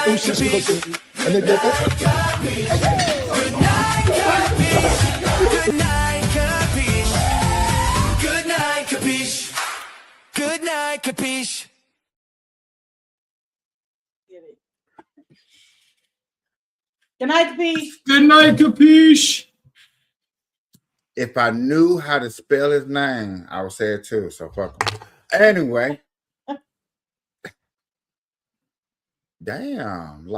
night, Kapeash. Good night, Kapeash. Good night, Kapeash. Good night, Kapeash. Good night, Kapeash. Good night, Kapeash. If I knew how to spell his name, I would say it too. So fuck him. Anyway. Damn.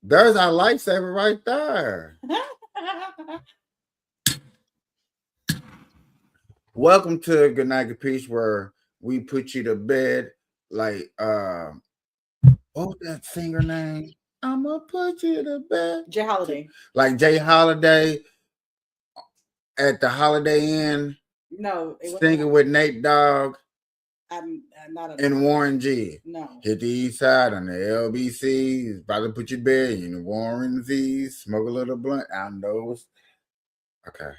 There's our lifesaver right there. Welcome to Goodnight Kapeash, where we put you to bed like what was that singer name? I'ma put you to bed. Jay Holiday. Like Jay Holiday at the Holiday Inn. No, singing with Nate Dogg. I'm not a and Warren G. No. Hit the east side on the LBC. It's about to put your bed in the Warren Z. Smoke a little blunt. I know. Okay.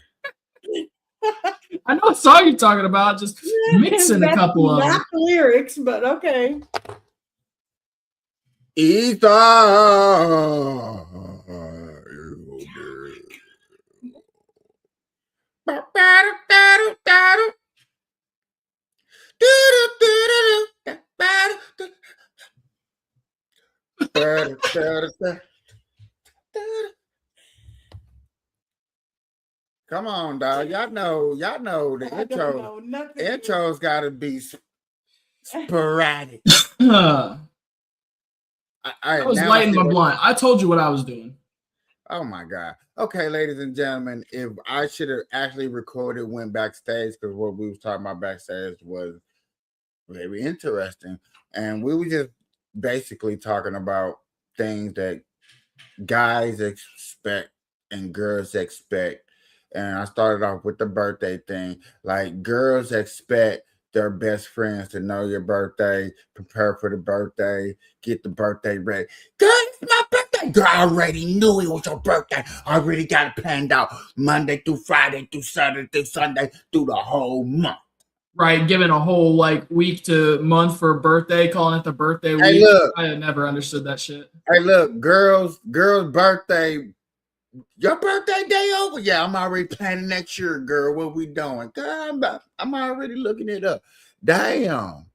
I know what song you're talking about. Just mixing a couple of them. Not the lyrics, but okay. East Come on, dog. Y'all know the intro. Intro's gotta be sporadic. I was lighting my blunt. I told you what I was doing. Oh my God. Okay, ladies and gentlemen, if I should have actually recorded, went backstage, because what we was talking about backstage was very interesting. And we were just basically talking about things that guys expect and girls expect. And I started off with the birthday thing. Like, girls expect their best friends to know your birthday, prepare for the birthday, get the birthday ready. Girl, it's my birthday. Girl, I already knew it was your birthday. I already got it planned out Monday through Friday through Saturday through Sunday through the whole month. Right, giving a whole like week to month for birthday, calling it the birthday week. Hey, look, I had never understood that shit. Hey, look, girls' birthday. Your birthday day over? Yeah, I'm already planning next year, girl. What we doing? Girl, I'm already looking it up. Damn.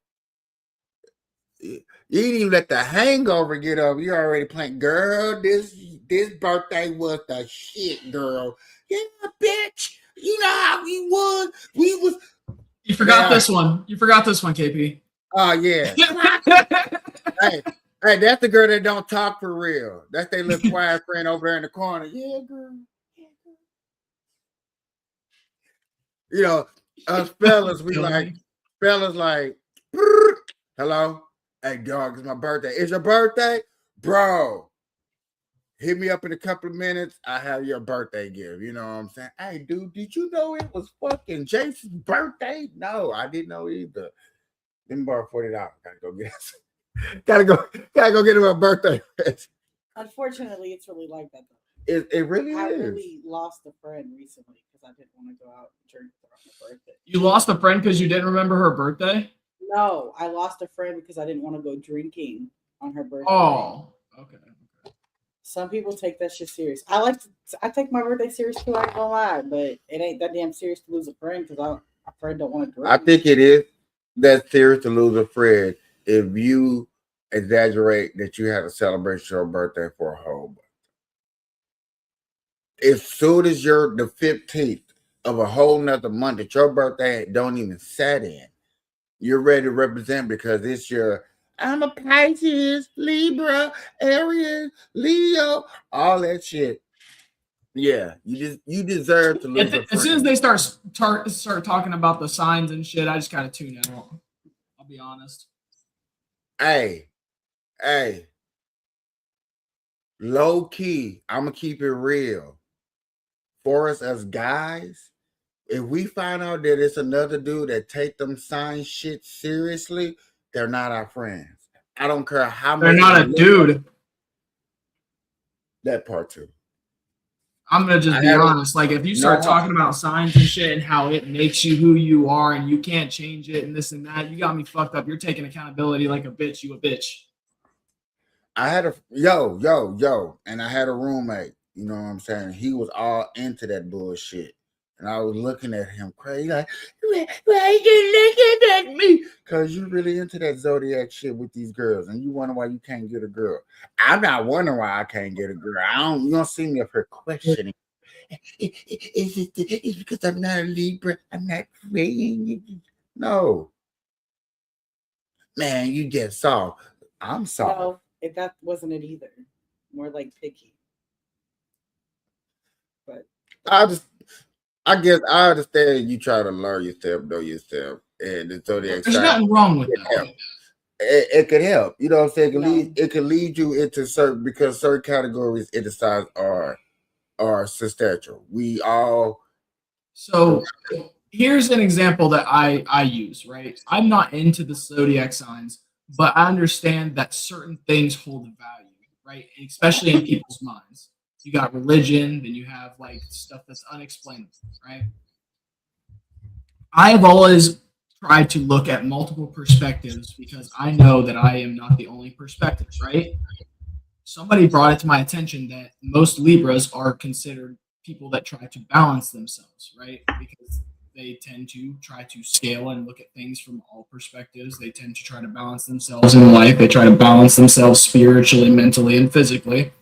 You didn't even let the hangover get over. You already planning. Girl, this birthday was the shit, girl. Yeah, bitch. You know how we was. We was. You forgot this one. You forgot this one, KP. Oh, yeah. Hey, that's the girl that don't talk for real. That's their little quiet friend over there in the corner. Yeah, girl. Yeah, girl. You know, us fellas, fellas like, hello? Hey, dog, it's my birthday. It's your birthday? Bro, hit me up in a couple of minutes. I have your birthday gift. You know what I'm saying? Hey, dude, did you know it was fucking Jason's birthday? No, I didn't know either. Let me borrow $40. Gotta go get it. Gotta go get him a birthday. Unfortunately, it's really like that though. It really I is. really lost a friend recently because I didn't want to go out and drink for her birthday. You lost a friend because you didn't remember her birthday? No, I lost a friend because I didn't want to go drinking on her birthday. Oh, okay. Some people take that shit serious. I take my birthday serious too. I ain't gonna lie, but it ain't that damn serious to lose a friend because a friend don't want to drink. I think it is that serious to lose a friend if you exaggerate that you had to celebrate your birthday for a whole month. As soon as you're the 15th of a whole nother month that your birthday don't even set in, you're ready to represent because it's your I'm a Pisces, Libra, Aries, Leo, all that shit. Yeah, you deserve to lose. As soon as they start talking about the signs and shit, I just kind of tune out. I'll be honest. Hey, low key, I'm gonna keep it real. For us as guys, if we find out that it's another dude that take them sign shit seriously, they're not our friends. I don't care how much. They're not a dude. That part too. I'm gonna just be honest. Like, if you start talking about signs and shit and how it makes you who you are and you can't change it and this and that, you got me fucked up. You're taking accountability like a bitch. You a bitch. I had and I had a roommate. You know what I'm saying? He was all into that bullshit, and I was looking at him crazy, like, why you looking at me? Cause you really into that zodiac shit with these girls, and you wonder why you can't get a girl. I'm not wondering why I can't get a girl. You don't see me up here questioning. It's because I'm not a Libra. I'm not praying. No, man, you just saw. I'm sorry. No, that wasn't it either. More like picky. But I guess I understand you try to learn yourself, know yourself, and the zodiac There's sign nothing wrong with could that. help. It could help. You know what I'm saying? No. It could lead you into certain because certain categories in the signs are substantial. We all So here's an example that I use, right? I'm not into the zodiac signs, but I understand that certain things hold value, right? Especially in people's minds. You got religion, then you have like stuff that's unexplainable, right? I have always tried to look at multiple perspectives because I know that I am not the only perspective, right? Somebody brought it to my attention that most Libras are considered people that try to balance themselves, right? Because they tend to try to scale and look at things from all perspectives. They tend to try to balance themselves in life. They try to balance themselves spiritually, mentally, and physically.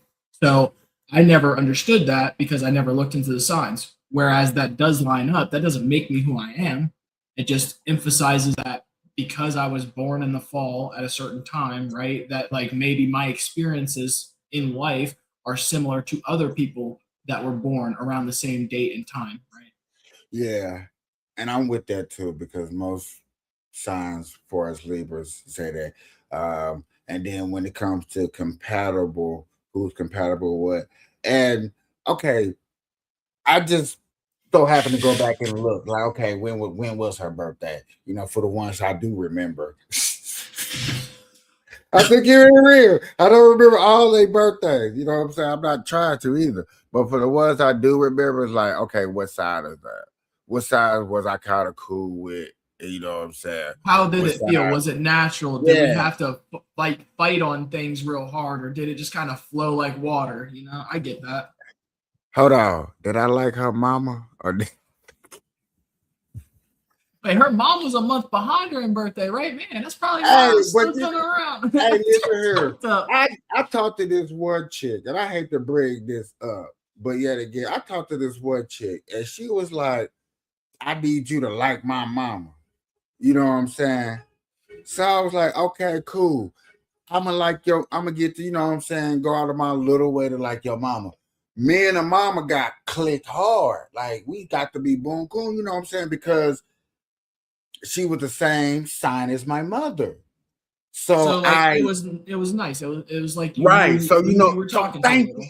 So I never understood that because I never looked into the signs. Whereas that does line up. That doesn't make me who I am. It just emphasizes that because I was born in the fall at a certain time, right? That like maybe my experiences in life are similar to other people that were born around the same date and time, right? yeah, and I'm with that too because most signs for us Libras say that. And then when it comes to compatible, who's compatible with what, and okay, I just so happen to go back and look like, okay, when was her birthday? You know, for the ones I do remember. I think you're real. I don't remember all their birthdays. You know what I'm saying? I'm not trying to either. But for the ones I do remember, it's like, okay, what side is that? What side was I kind of cool with? You know what I'm saying? How did What it feel? side? Was it natural? Did we Yeah. have to like fight on things real hard, or did it just kind of flow like water? You know, I get that. Hold on. Did I like her mama? Or did... Wait, her mom was a month behind her in birthday, right? Man, that's probably Hey, why I was but still this, coming around. hey, listen That's here. fucked up. I talked to this one chick, and I hate to bring this up, but yet again, I talked to this one chick, and she was like, I need you to like my mama. You know what I'm saying? So I was like, okay, cool. I'm gonna get to, you know what I'm saying, go out of my little way to like your mama. Me and her mama got clicked hard. Like we got to be boom cool, you know what I'm saying? Because she was the same sign as my mother. So So like I it was nice. It was like you right. knew So you you knew know, you were so talking to a little.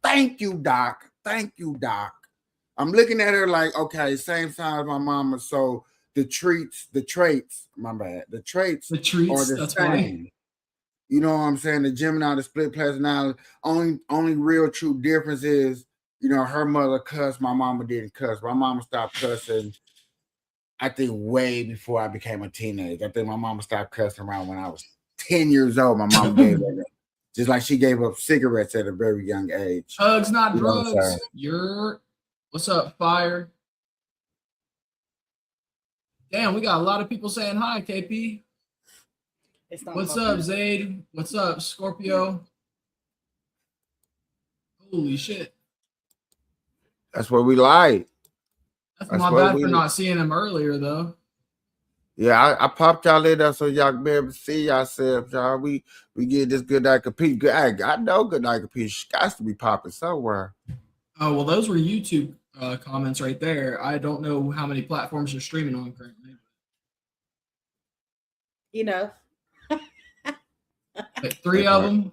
thank you, Doc. Thank you, Doc. I'm looking at her like, okay, same size as my mama. So the traits, my bad, the traits The are treats, the that's funny. same. You know what I'm saying? The Gemini, the split personality. Only real true difference is, you know, her mother cussed, my mama didn't cuss. My mama stopped cussing, I think, way before I became a teenager. I think my mama stopped cussing around when I was 10 years old. My mama gave that up. Just like she gave up cigarettes at a very young age. Hugs, not You know what I'm saying? drugs. You're what's up, fire? Damn, we got a lot of people saying hi, KP. it's not What's popping up, up. Zaid? What's up, Scorpio? Holy shit. That's what we like. That's That's my what bad for we not seeing him earlier though. Yeah, I popped y'all in there so y'all can be able to see yourselves, y'all. We get this good night compete. Good, I know good night compete got to be popping somewhere. Oh well, those were YouTube comments right there. I don't know how many platforms you're streaming on currently. You know, Like three of them,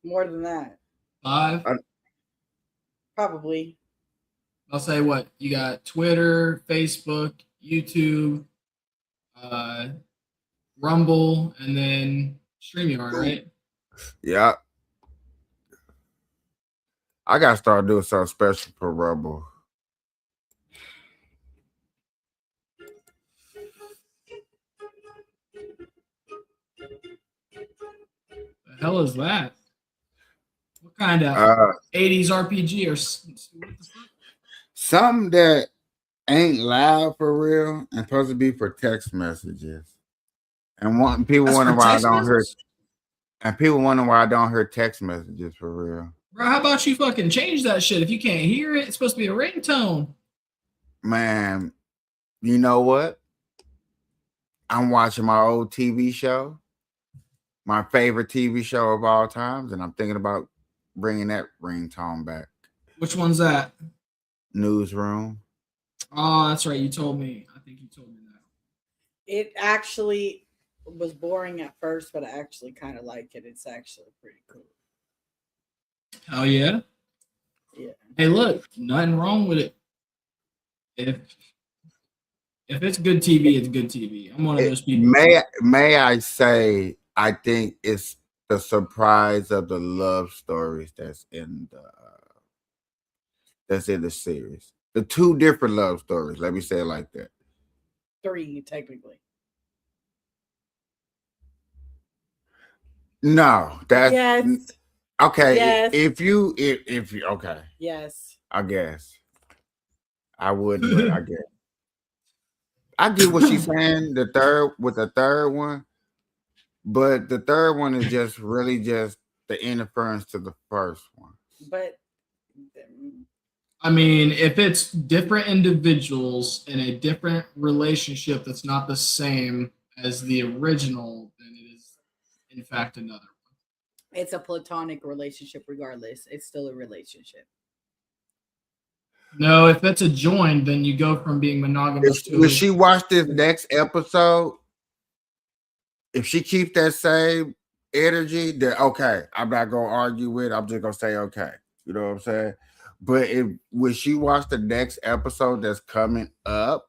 more than that. five. I, Probably. I'll say what you got: Twitter, Facebook, YouTube, uh, Rumble, and then StreamYard, right? yeah, I gotta start doing something special for Rumble. The hell is that? What kind of Uh, 80s RPG or what the fuck? something that ain't loud for real and supposed to be for text messages. And people That's wonder for why I text don't hear, messages? and people wonder why I don't hear text messages for real. Bro, how about you fucking change that shit? If you can't hear it, it's supposed to be a ringtone. Man, you know what? I'm watching my old TV show, my favorite TV show of all times, and I'm thinking about bringing that ringtone back. Which one's that? Newsroom. Oh, that's right. You told me. I think you told me that. It actually was boring at first, but I actually kind of like it. It's actually pretty cool. Hell yeah. Yeah. Hey, look, nothing wrong with it. If it's good TV, it's good TV. I'm one of those people. May I say I think it's the surprise of the love stories that's in the series. The two different love stories. Let me say it like that. 3 technically. No, that's Yes. okay. Yes. If you okay, Yes. I guess I wouldn't, but I guess I get what she's saying. The third one, but the third one is just really just the interference to the first one. But I mean, if it's different individuals in a different relationship that's not the same as the original, then it is, in fact, another one. it's a platonic relationship regardless. It's still a relationship. No, if it's a join, then you go from being monogamous to. Will she watch this next episode? If she keeps that same energy, then okay, I'm not gonna argue with. I'm just gonna say okay. You know what I'm saying? But when she watch the next episode that's coming up,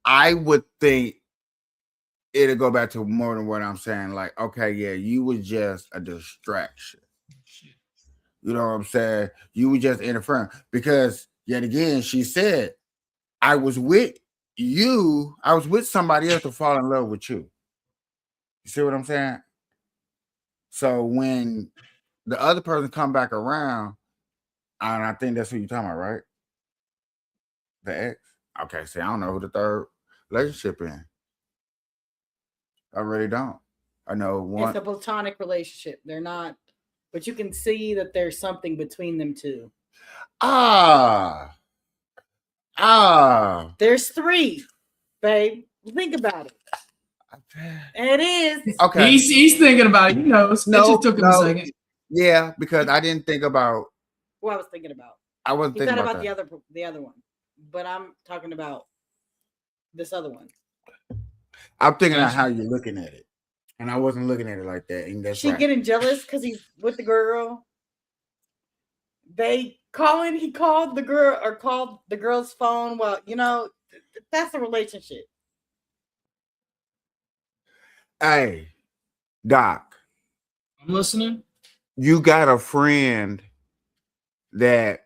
I would think it'll go back to more than what I'm saying. Like, okay, yeah, you was just a distraction. You know what I'm saying? You were just interfering because yet again, she said, I was with you. I was with somebody else to fall in love with you. You see what I'm saying? So when the other person come back around, and I think that's who you're talking about, right? The ex. Okay, see, I don't know who the third relationship in. I really don't. I know one. It's a platonic relationship. They're not, but you can see that there's something between them two. Ah, There's 3, babe. Think about it. It is. okay. He's thinking about it. He knows. It just took him a second. Yeah, because I didn't think about. What I was thinking about. I wasn't He thinking thought about about that. the other one, but I'm talking about this other one. I'm thinking of how you're looking at it, and I wasn't looking at it like that. And that's She right. getting jealous because he's with the girl. He called the girl or called the girl's phone. Well, that's a relationship. Hey, Doc, I'm listening. you got a friend that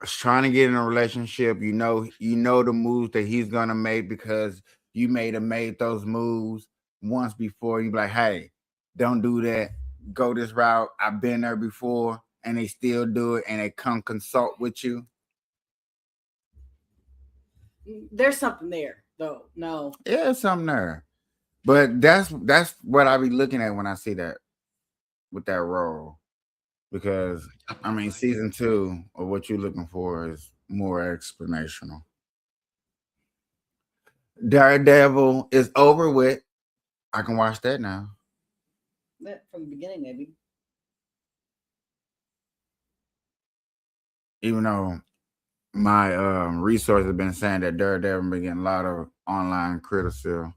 is trying to get in a relationship. You know the moves that he's gonna make because you made those moves once before. You be like, hey, don't do that. Go this route. I've been there before, and they still do it, and they come consult with you. There's something there, though. No. Yeah, there's something there. But that's what I be looking at when I see that with that role. Because I mean, season 2 of what you're looking for is more explanational. Daredevil is over with. I can watch that now. That from the beginning, maybe. Even though my resources have been saying that Daredevil been getting a lot of online criticism.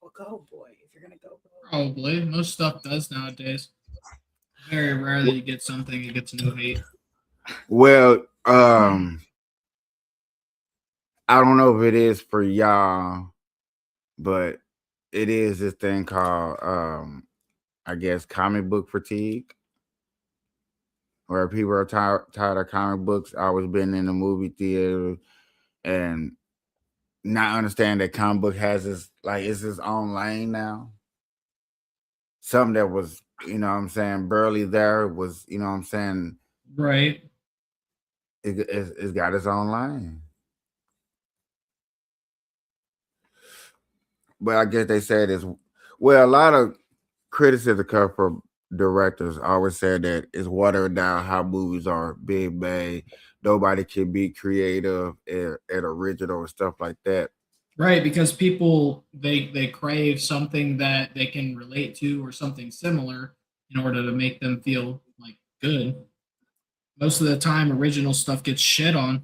Well, go, boy. If you're gonna go. Probably. Most stuff does nowadays. Very rare that you get something that gets no hate. Well, I don't know if it is for y'all, but it is this thing called I guess comic book fatigue, where people are tired of comic books, always been in the movie theater and not understand that comic book has it's its own lane now. Some that was, you know what I'm saying, barely there was, you know what I'm saying, Right. it's got its own lane. But I guess they said it's, well, a lot of criticism come from directors always said that it's watered down how movies are being made. Nobody can be creative and original and stuff like that. Right, because people they crave something that they can relate to or something similar in order to make them feel like good. Most of the time original stuff gets shit on.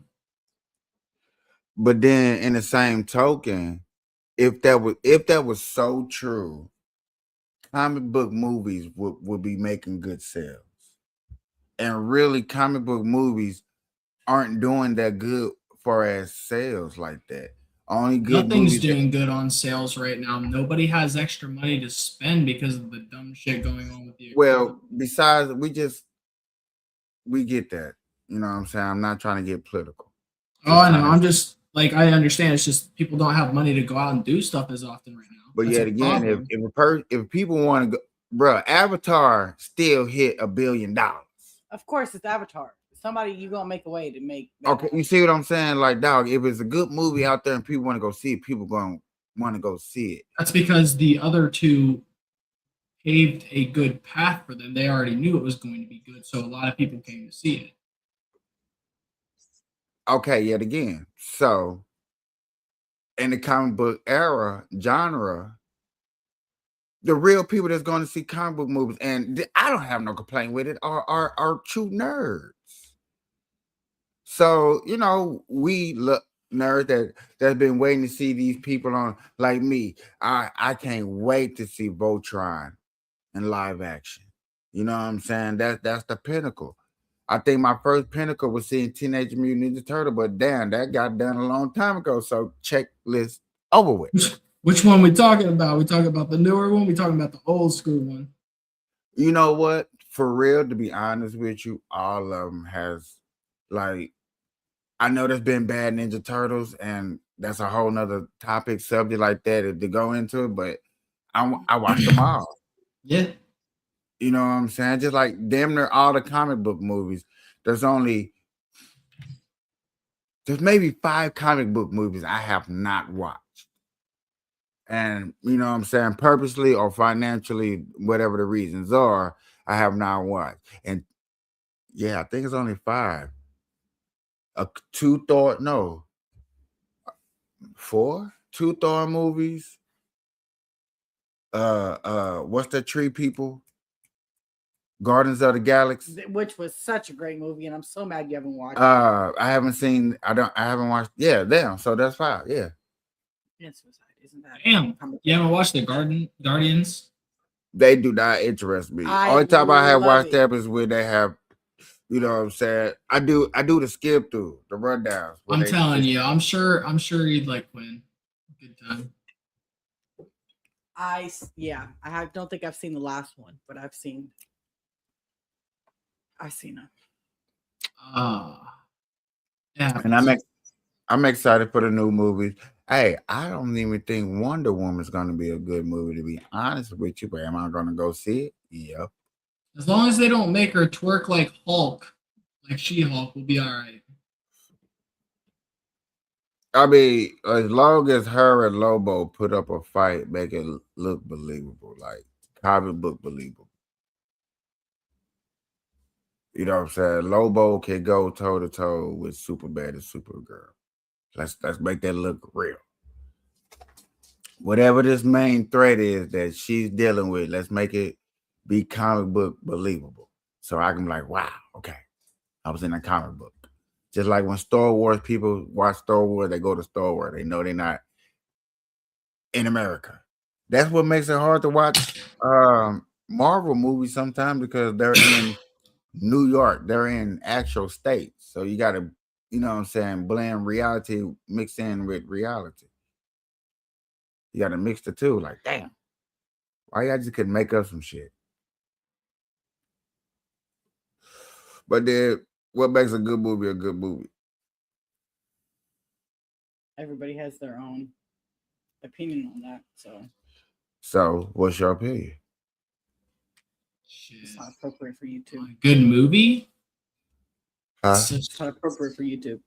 But then in the same token, if that was so true, comic book movies would be making good sales. And really comic book movies aren't doing that good for as sales like that. Only good Nothing's movies that, doing good on sales right now. Nobody has extra money to spend because of the dumb shit going on with the economy. well, besides we get that. You know what I'm saying? I'm not trying to get political. Oh, Just I know. trying to, I'm just like I understand. It's just people don't have money to go out and do stuff as often right now. but That's a yet again, if problem. if people want to go, bro, Avatar still hit $1 billion. Of course, it's Avatar. Somebody you gonna make a way to make. That Okay, you see what I'm saying? Like, dog, if it's a good movie out there and people want to go see it, people going to want to go see it. That's because the other two paved a good path for them. They already knew it was going to be good, so a lot of people came to see it. Okay, yet again. So, in the comic book era genre, the real people that's going to see comic book movies, and I don't have no complaint with it, are true nerds. So, we look nerds that's been waiting to see these people on, like me. I can't wait to see Voltron in live action. You know what I'm saying? That's the pinnacle. I think my first pinnacle was seeing Teenage Mutant Ninja Turtle, but damn, that got done a long time ago. So checklist over with. Which one we talking about? We talking about the newer one? We talking about the old school one? You know what? For real, to be honest with you, all of them has, like, I know there's been bad Ninja Turtles, and that's a whole nother topic subject like that to go into it. But I watched them all. Yeah. You know what I'm saying? Just like damn near all the comic book movies. There's maybe 5 comic book movies I have not watched. And you know what I'm saying, purposely or financially, whatever the reasons are, I have not watched. And yeah, I think it's only 5. Two Thor, no, 4, 2 Thor movies. What's the tree people? Guardians of the Galaxy. which was such a great movie, and I'm so mad you haven't watched. I haven't watched. Yeah, damn. So that's 5. Yeah. It's suicide, isn't that? Damn. You haven't watched the Guardians? They do not interest me. I Only time I have love watched it. them is when they have, you know what I'm saying. I do the skip through the rundowns. I'm telling you, I'm sure you'd like Quinn. Good time. I don't think I've seen the last one, but I've seen it. Yeah. And I'm excited for the new movies. Hey, I don't even think Wonder Woman's gonna be a good movie, to be honest with you. But am I gonna go see it? Yep. As long as they don't make her twerk like Hulk, like She-Hulk, we'll be all right. I mean, as long as her and Lobo put up a fight, make it look believable, like comic book believable. You know what I'm saying? Lobo can go toe to toe with Superman and Supergirl. Let's make that look real. Whatever this main threat is that she's dealing with, let's make it be comic book believable. So I can be like, wow, okay, I was in a comic book. Just like when Star Wars people watch Star Wars, they go to Star Wars. They know they're not in America. That's what makes it hard to watch Marvel movies sometimes, because they're in New York. They're in actual states. So you got to, you know what I'm saying, blend reality mix in with reality. You got to mix the two. Like, damn, why y'all just couldn't make up some shit? But then, what makes a good movie a good movie? Everybody has their own opinion on that. So, what's your opinion? Shit. It's not appropriate for YouTube. A good movie? Huh? It's not appropriate for YouTube.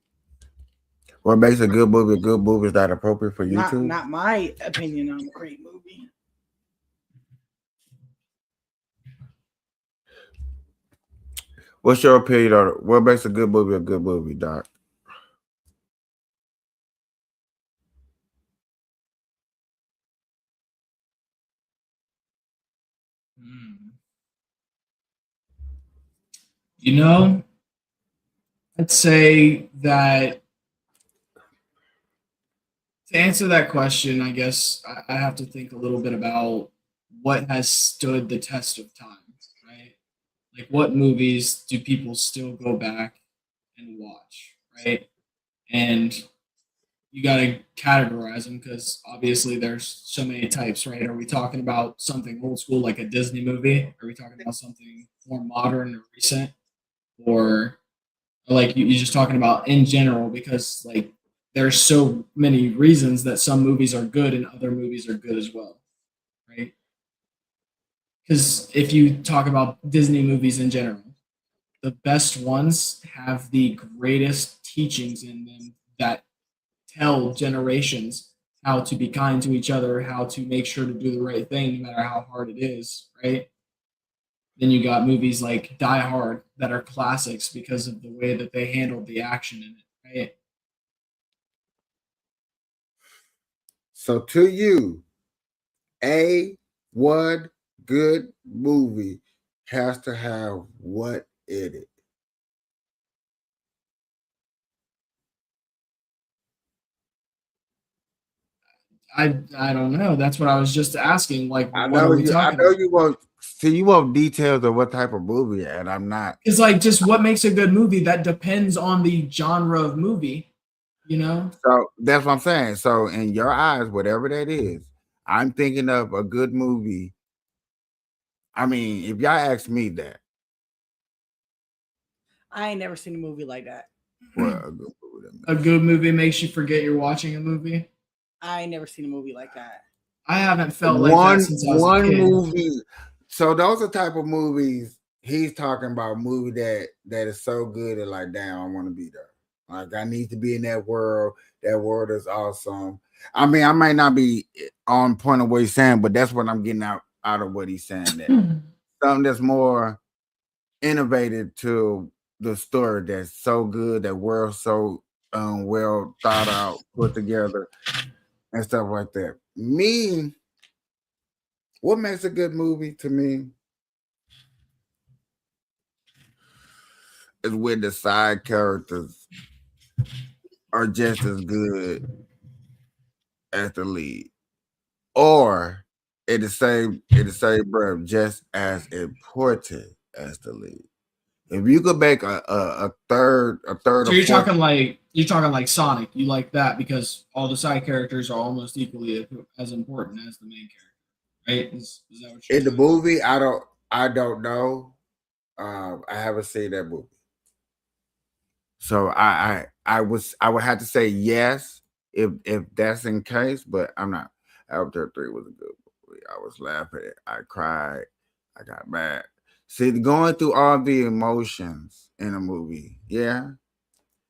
What makes a good movie a good movie is that appropriate for YouTube? Not my opinion on a great movie. What's your opinion on it? What makes a good movie, Doc? Hmm. You know, I'd say that to answer that question, I guess I have to think a little bit about what has stood the test of time, right? Like, what movies do people still go back and watch, right? And you got to categorize them because obviously there's so many types, right? Are we talking about something old school like a Disney movie? Are we talking about something more modern or recent? Or like you're just talking about in general because like there's so many reasons that some movies are good and other movies are good as well, right? Because if you talk about Disney movies in general, the best ones have the greatest teachings in them that tell generations how to be kind to each other, how to make sure to do the right thing no matter how hard it is, right? Then you got movies like Die Hard that are classics because of the way that they handled the action in it, right? So to you, a one good movie has to have what in it? I don't know. That's what I was just asking. Like, I what are know we you. I talking know about? you want. See, you want details of what type of movie, and I'm not. It's like just what makes a good movie. That depends on the genre of movie, you know. So that's what I'm saying. So in your eyes, whatever that is, I'm thinking of a good movie. I mean, if y'all ask me that, I ain't never seen a movie like that. well, a good movie that A makes good movie makes you forget you're watching a movie. I ain't never seen a movie like that. I haven't felt like that one since I was a one kid. movie. So those are type of movies he's talking about. Movie that is so good that like, damn, I want to be there. Like I need to be in that world. That world is awesome. I mean, I might not be on point of what he's saying, but that's what I'm getting out of what he's saying. That something that's more innovative to the story that's so good, that world so well thought out, put together, and stuff like that. Me, what makes a good movie to me is when the side characters are just as good as the lead, or in the same breath, just as important as the lead. If you could make a third So or fourth, you're talking like Sonic. You like that because all the side characters are almost equally as important as the main character, right? Is that what you're in the talking about? movie, I don't know. I haven't seen that movie. So I would have to say yes if that's in case, but I'm not. Avatar 3 was a good movie. I was laughing, I cried, I got mad. See, going through all the emotions in a movie, yeah.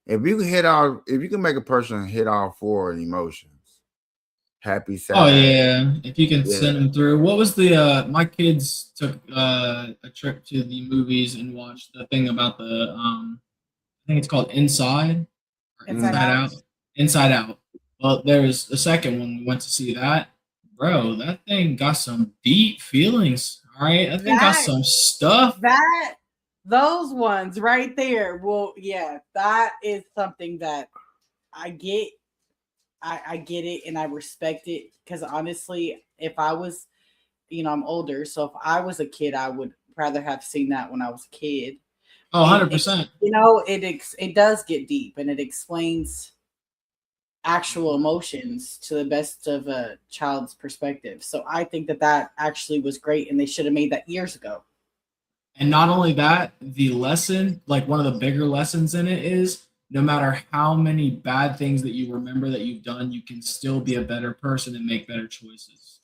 If you can make a person hit all four emotions, happy, Oh sad, yeah, if you can yeah. send them through. What was the my kids took a trip to the movies and watched the thing about the I think it's called Inside or Inside Inside Mm. Out. Out. Inside Out. Well, there's the second one we went to see that. Bro, that thing got some deep feelings. All right. That thing got That some stuff. that those ones right there. Well, yeah, that is something that I get. I get it and I respect it because honestly, if I was, I'm older, so if I was a kid, I would rather have seen that when I was a kid. Oh, And 100%. it does get deep and it explains actual emotions to the best of a child's perspective. So I think that actually was great, and they should have made that years ago. And not only that, the lesson, like one of the bigger lessons in it is no matter how many bad things that you remember that you've done, you can still be a better person and make better choices.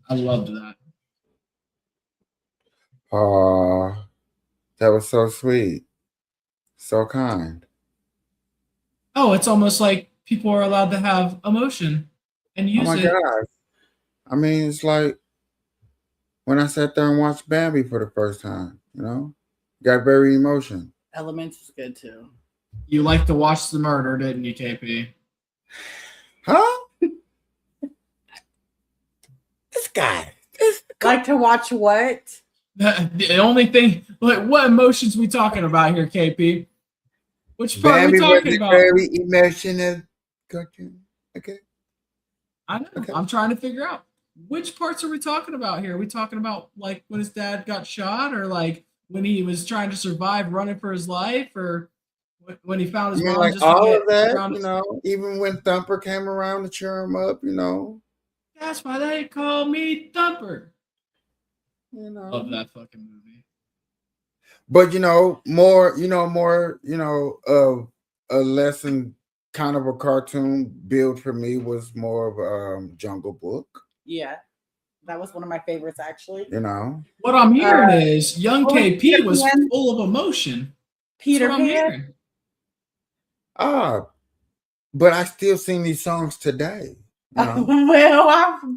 I loved that. Oh, that was so sweet, so kind. Oh, it's almost like people are allowed to have emotion and Oh use my it. God. I mean, it's like when I sat there and watched Bambi for the first time, got very emotional. Elements is good too. You like to watch the murder, didn't you, KP? Huh? This guy. Like to watch what? The only thing, like, what emotions we talking about here, KP? Which part are we Bambi was talking a about? very emotional cartoon. Okay. I know. Okay. I'm trying to figure out which parts are we talking about here. Are we talking about like when his dad got shot, or like when he was trying to survive running for his life, or when he found I his mean, mom like just to all get of that, around? even when Thumper came around to cheer him up, That's why they call me Thumper. you Love know. that fucking movie. But more, of a lesson kind of a cartoon build for me was more of Jungle Book, Yeah, that was one of my favorites actually. What I'm hearing Uh, is young what was KP Peter was Pan? full of emotion. That's Peter what I'm Pan. hearing. Ah, but I still sing these songs today, Well,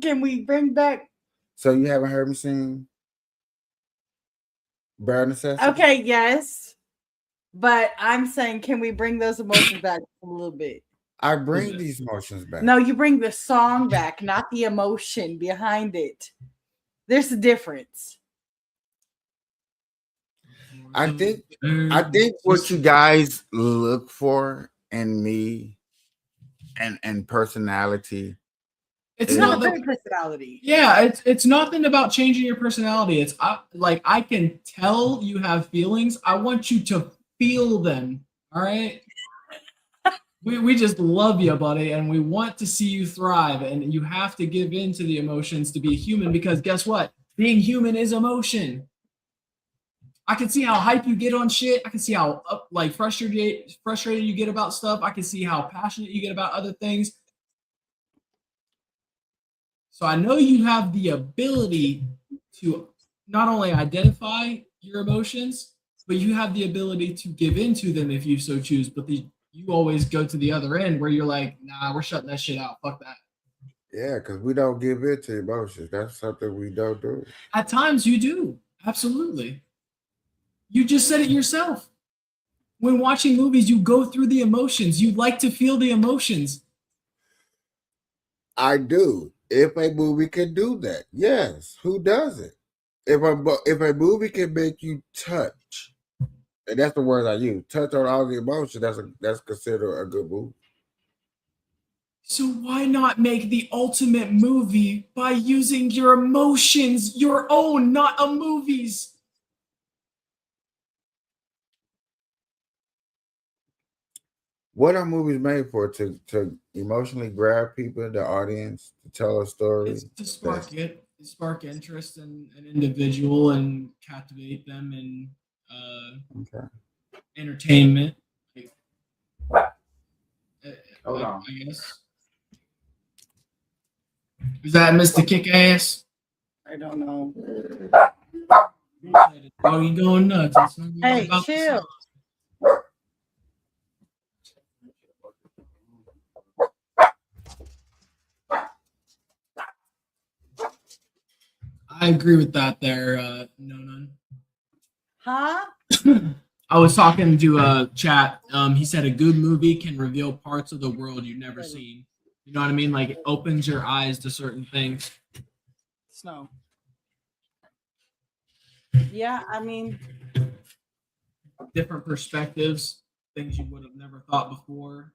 can we bring back? So you haven't heard me sing Bare Necessity? Okay, yes, but I'm saying, can we bring those emotions back a little bit? I bring these emotions back. No, you bring the song back, not the emotion behind it. There's a difference. I think what you guys look for in me and personality. It's No, not very that. personality. Yeah, it's nothing about changing your personality. It's like I can tell you have feelings. I want you to feel them. All right. We just love you, buddy, and we want to see you thrive. And you have to give in to the emotions to be human, because guess what? Being human is emotion. I can see how hype you get on shit. I can see how like frustrated you get about stuff. I can see how passionate you get about other things. So I know you have the ability to not only identify your emotions, but you have the ability to give into them if you so choose. But you always go to the other end where you're like, nah, we're shutting that shit out. Fuck that. Yeah, because we don't give in to emotions. That's something we don't do. At times you do. Absolutely. You just said it yourself. When watching movies, you go through the emotions. You like to feel the emotions. I do. If a movie can do that, yes. Who does it? If a movie can make you touch, and that's the word I use, touch on all the emotions, that's considered a good movie. So why not make the ultimate movie by using your emotions, your own, not a movie's? What are movies made for? To emotionally grab people, the audience, to tell a story. It's to spark interest in an individual and captivate them in Okay. entertainment. Hold on. I guess. Is that Mr. Kick-Ass? I don't know. Oh, you going nuts? It's not Hey, about the chill. song. I agree with that there, no none. Huh? I was talking to a chat. He said a good movie can reveal parts of the world you've never seen. You know what I mean? Like it opens your eyes to certain things. Snow. Yeah, I mean, Different perspectives, things you would have never thought before.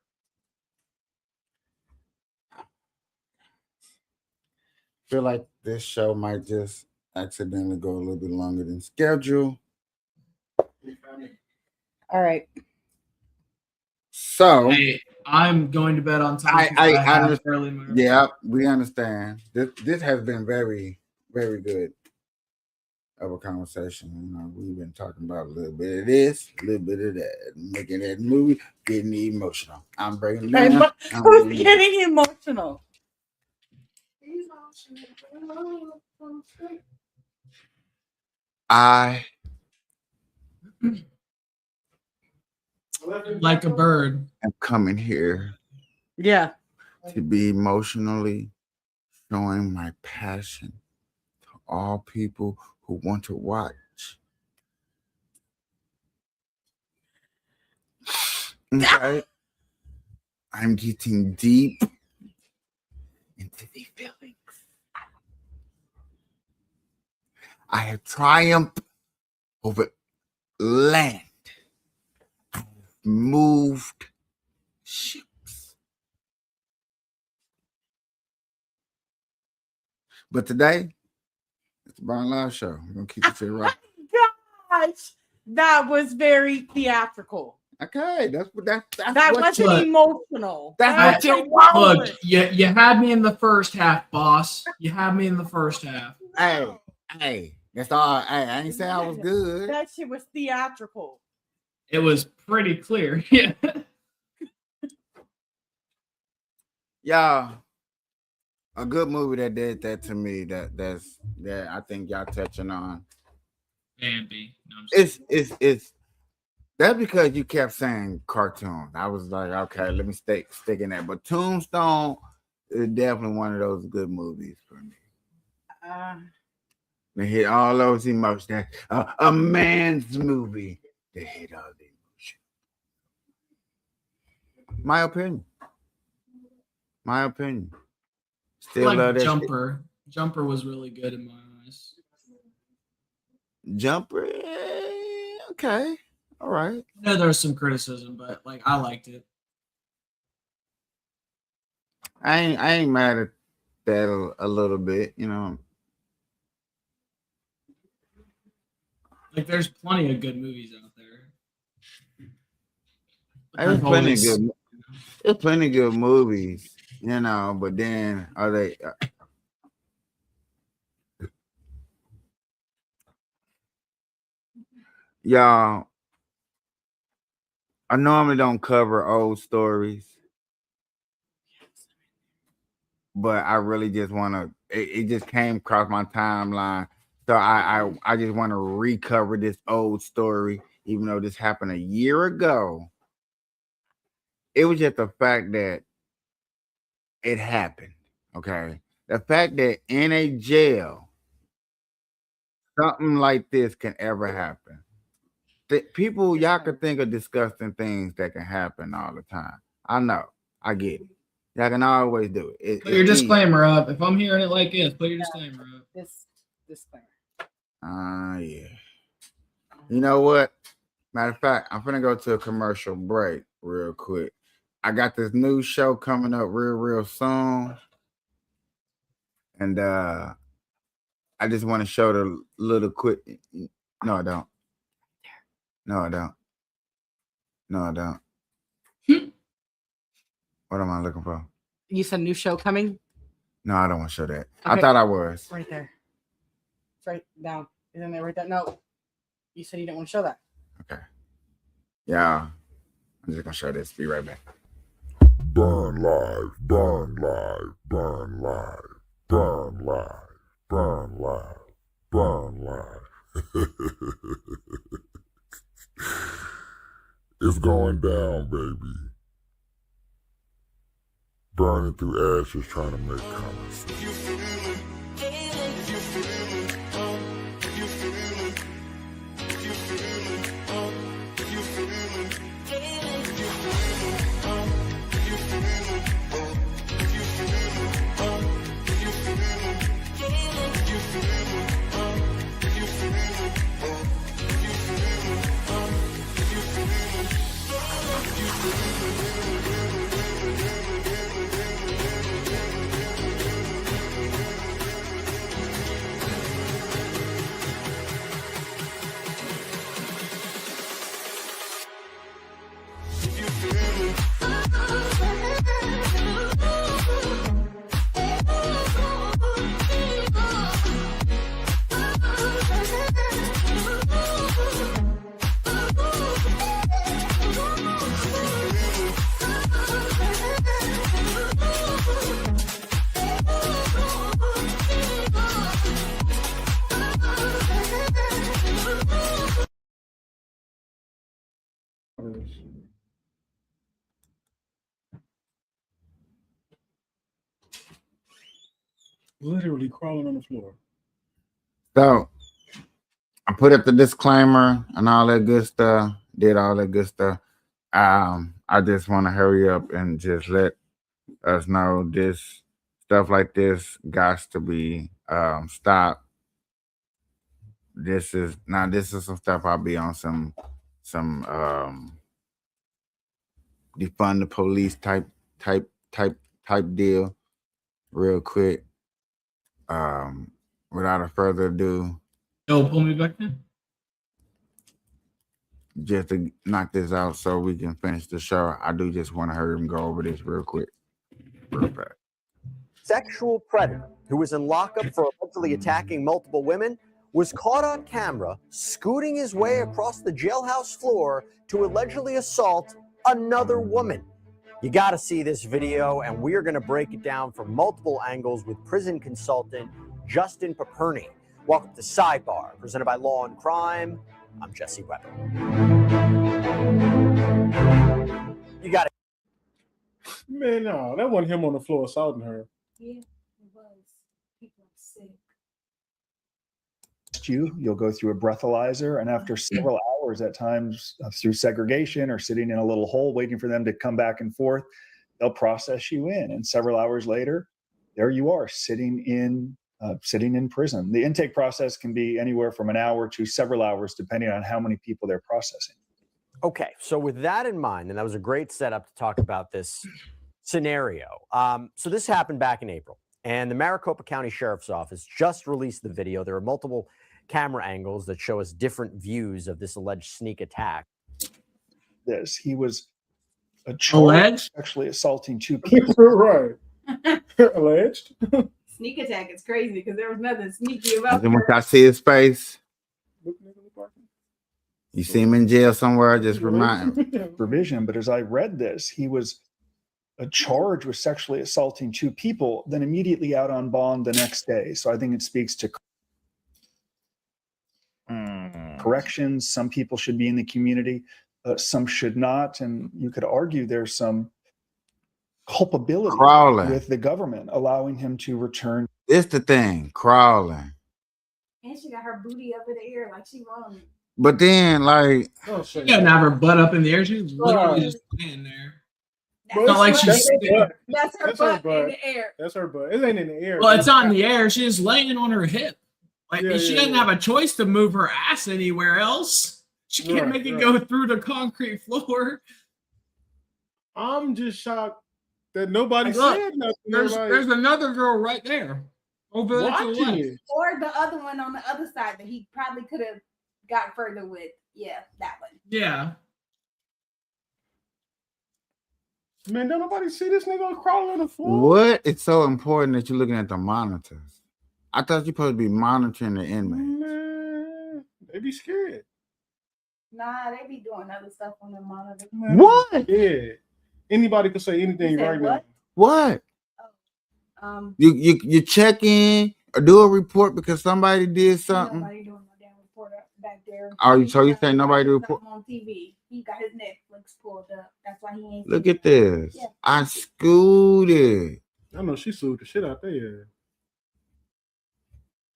Feel like this show might just accidentally go a little bit longer than scheduled. all right. So Hey, I'm going to bed on time. I have understand. early murder. Yeah, we understand. This has been very, very good of a conversation. We've been talking about a little bit of this, a little bit of that, making that movie, getting emotional. I'm breaking down. Who's getting emotional? I Like a bird. am coming here Yeah. to be emotionally showing my passion to all people who want to watch. Okay. I'm getting deep into the feelings. I have triumphed over land. I have moved ships. But today, it's the Brian Live Show. We're going to keep it to right. Gosh, that was very theatrical. Okay, that's That what wasn't Look, emotional. that's what you That's want. Look, you had me in the first half, boss. You had me in the first half. Hey, that's all. Hey, I ain't say I was good. That shit was theatrical. It was pretty clear. Yeah. Y'all, a good movie that did that to me. That I think y'all touching on. Bambi. No, I'm just It's that's because you kept saying cartoons. I was like, okay, let me stick in that. But Tombstone is definitely one of those good movies for me. They hit all those emotions. A man's movie. They hit all the emotions. My opinion. Still like love that Jumper. Jumper was really good in my eyes. shit. Jumper. Okay. All right. I know there was some criticism, but like I liked it. I ain't mad at that a little bit, you know. Like there's plenty of good movies out there. There's plenty of good movies, you know, but then are they y'all, I normally don't cover old stories, but I really just want to. It just came across my timeline, so I just want to recover this old story, even though this happened a year ago. It was just the fact that it happened. Okay, the fact that in a jail something like this can ever happen. People, y'all can think of disgusting things that can happen all the time. I know. I get it. Y'all can always do it. Put your disclaimer up. If I'm hearing it like this, put your disclaimer up. This disclaimer. Yeah. You know what? Matter of fact, I'm gonna go to a commercial break real quick. I got this new show coming up real soon. And I just want to show the little quick. No, I don't. No, I don't. No, I don't. What am I looking for? You said new show coming? No, I don't want to show that. Okay. I thought I was. Right there. It's right down. Isn't it right there? No. You said you didn't want to show that. Okay. Yeah. I'm just going to show this. Be right back. Burn live, burn live, burn live, burn live, burn live, burn live. It's going down, baby. Burning through ashes, trying to make comments. this. Literally crawling on the floor. So I put up the disclaimer and all that good stuff. Did all that good stuff. I just want to hurry up and just let us know this stuff like this got to be stopped. This is some stuff I'll be on some defund the police type deal real quick. Without a further ado, Yo, pull me back in. just to knock this out so we can finish the show, I do just want to hurry and go over this real quick. Real fast. Sexual predator who was in lockup for allegedly attacking multiple women was caught on camera scooting his way across the jailhouse floor to allegedly assault another woman. You got to see this video, and we're going to break it down from multiple angles with prison consultant Justin Paperny. Welcome to Sidebar, presented by Law and Crime. I'm Jesse Weber. You got it. Man, no, that wasn't him on the floor assaulting her. Yeah, it was. People are sick. You'll go through a breathalyzer, and after several hours at times through segregation or sitting in a little hole waiting for them to come back and forth, they'll process you in, and several hours later there you are sitting in prison. The intake process can be anywhere from an hour to several hours depending on how many people they're processing. Okay, so with that in mind, and that was a great setup to talk about this scenario. So this happened back in April, and the Maricopa County Sheriff's Office just released the video. There are multiple camera angles that show us different views of this alleged sneak attack. He was alleged actually assaulting two people. Right. Alleged. Sneak attack is crazy because there was nothing sneaky about And once I see his face, Look, nigga, look like him. you see him in jail somewhere, just remind him. Provision, but as I read this, he was charged with sexually assaulting two people, then immediately out on bond the next day. So I think it speaks to corrections. Some people should be in the community, some should not, and you could argue there's some culpability Crawling. with the government allowing him to return. It's the thing, crawling. And she got her booty up in the air like she wrong. But then, like, Oh, She shit. doesn't have her butt up in the air. She's literally just laying there. But Not like that's she's her sitting. butt. That's her That's her butt in butt. the air. That's her butt. It ain't in the air. Well, it's not in the air. She's laying on her hip. Like Yeah, she yeah, doesn't yeah. have a choice to move her ass anywhere else. She can't Right, make it right. go through the concrete floor. I'm just shocked that nobody Look, said nothing. There's Like, another girl right there. Over there to the watching left. it. Or the other one on the other side that he probably could have got further with. Yeah, that one. Yeah. Man, don't nobody see this nigga crawling on the floor? what? It's so important that you're looking at the monitors. I thought you're supposed to be monitoring the inmates. Man, they be scared. Nah, they be doing other stuff on the monitor. Man, What? Yeah. Anybody could say anything You said right what? What? You check in or do a report because somebody did something. Nobody doing no damn report back there. Oh, so you He say nobody do got report? something on TV. He got his Netflix pulled up. That's why he ain't. Look at this. Yeah. I scooted. now. I know she sued the shit out there.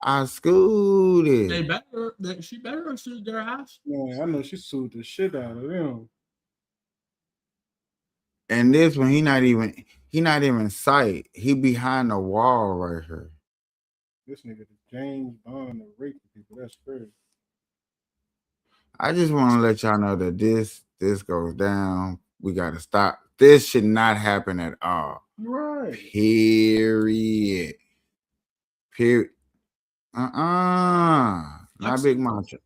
I scooted. They better. She better have sued their ass. Man, I know she sued the shit out of them. And this one, he not even in sight. He behind the wall right here. This nigga, James Bond, of raping people. That's crazy. I just want to let y'all know that this goes down. We gotta stop. This should not happen at all. Right. Period. Not big macho.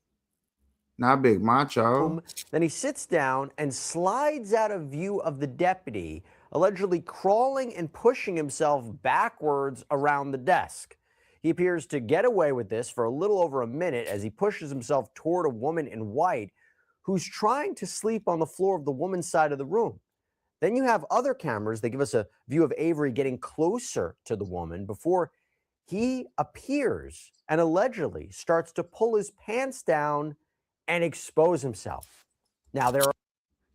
Not big macho. Then he sits down and slides out of view of the deputy, allegedly crawling and pushing himself backwards around the desk. He appears to get away with this for a little over a minute as he pushes himself toward a woman in white who's trying to sleep on the floor of the woman's side of the room. Then you have other cameras that give us a view of Avery getting closer to the woman before he appears and allegedly starts to pull his pants down and expose himself. Now, there are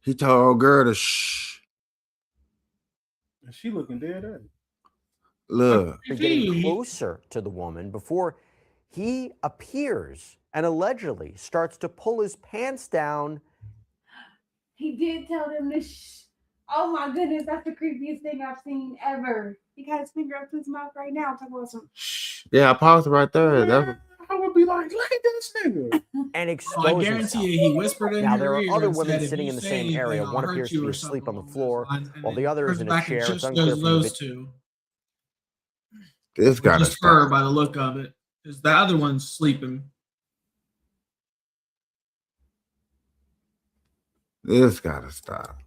He told old girl to shh. And she looking dead at it. Look. They're getting closer to the woman before he appears and allegedly starts to pull his pants down. He did tell them to shh. Oh my goodness, that's the creepiest thing I've seen ever. He got his finger up to his mouth right now. Talking about some Shh. Yeah, I paused it right there. Yeah, I would be like, look at this nigga. And I expose guarantee himself. you, he whispered in Now, her there are ear other and women said, if sitting you in the say same anything, area. I'll One hurt appears you to be or asleep on something the along those floor, lines. And while then the other is turns in a back and chair. It's just unclear does from the those video. two. This Or gotta just her stop. by the look of it. Because the other one's sleeping. This gotta stop.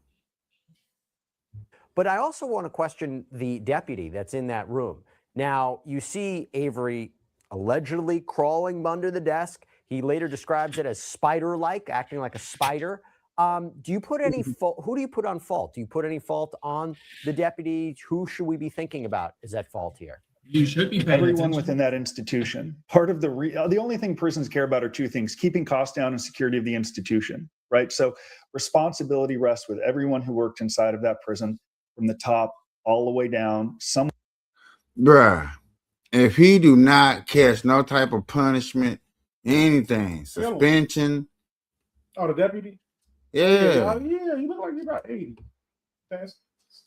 But I also want to question the deputy that's in that room. Now, you see Avery allegedly crawling under the desk. He later describes it as spider-like, acting like a spider. Do you put any fault? Who do you put on fault? Do you put any fault on the deputy? Who should we be thinking about is at fault here? You should be paying Everyone attention. within that institution. Part of the only thing prisons care about are two things: keeping costs down and security of the institution. Right. So responsibility rests with everyone who worked inside of that prison, from the top all the way down. Bruh, if he do not catch no type of punishment, anything, suspension. Oh, the deputy? Yeah. Yeah, you look like you're about 80. It's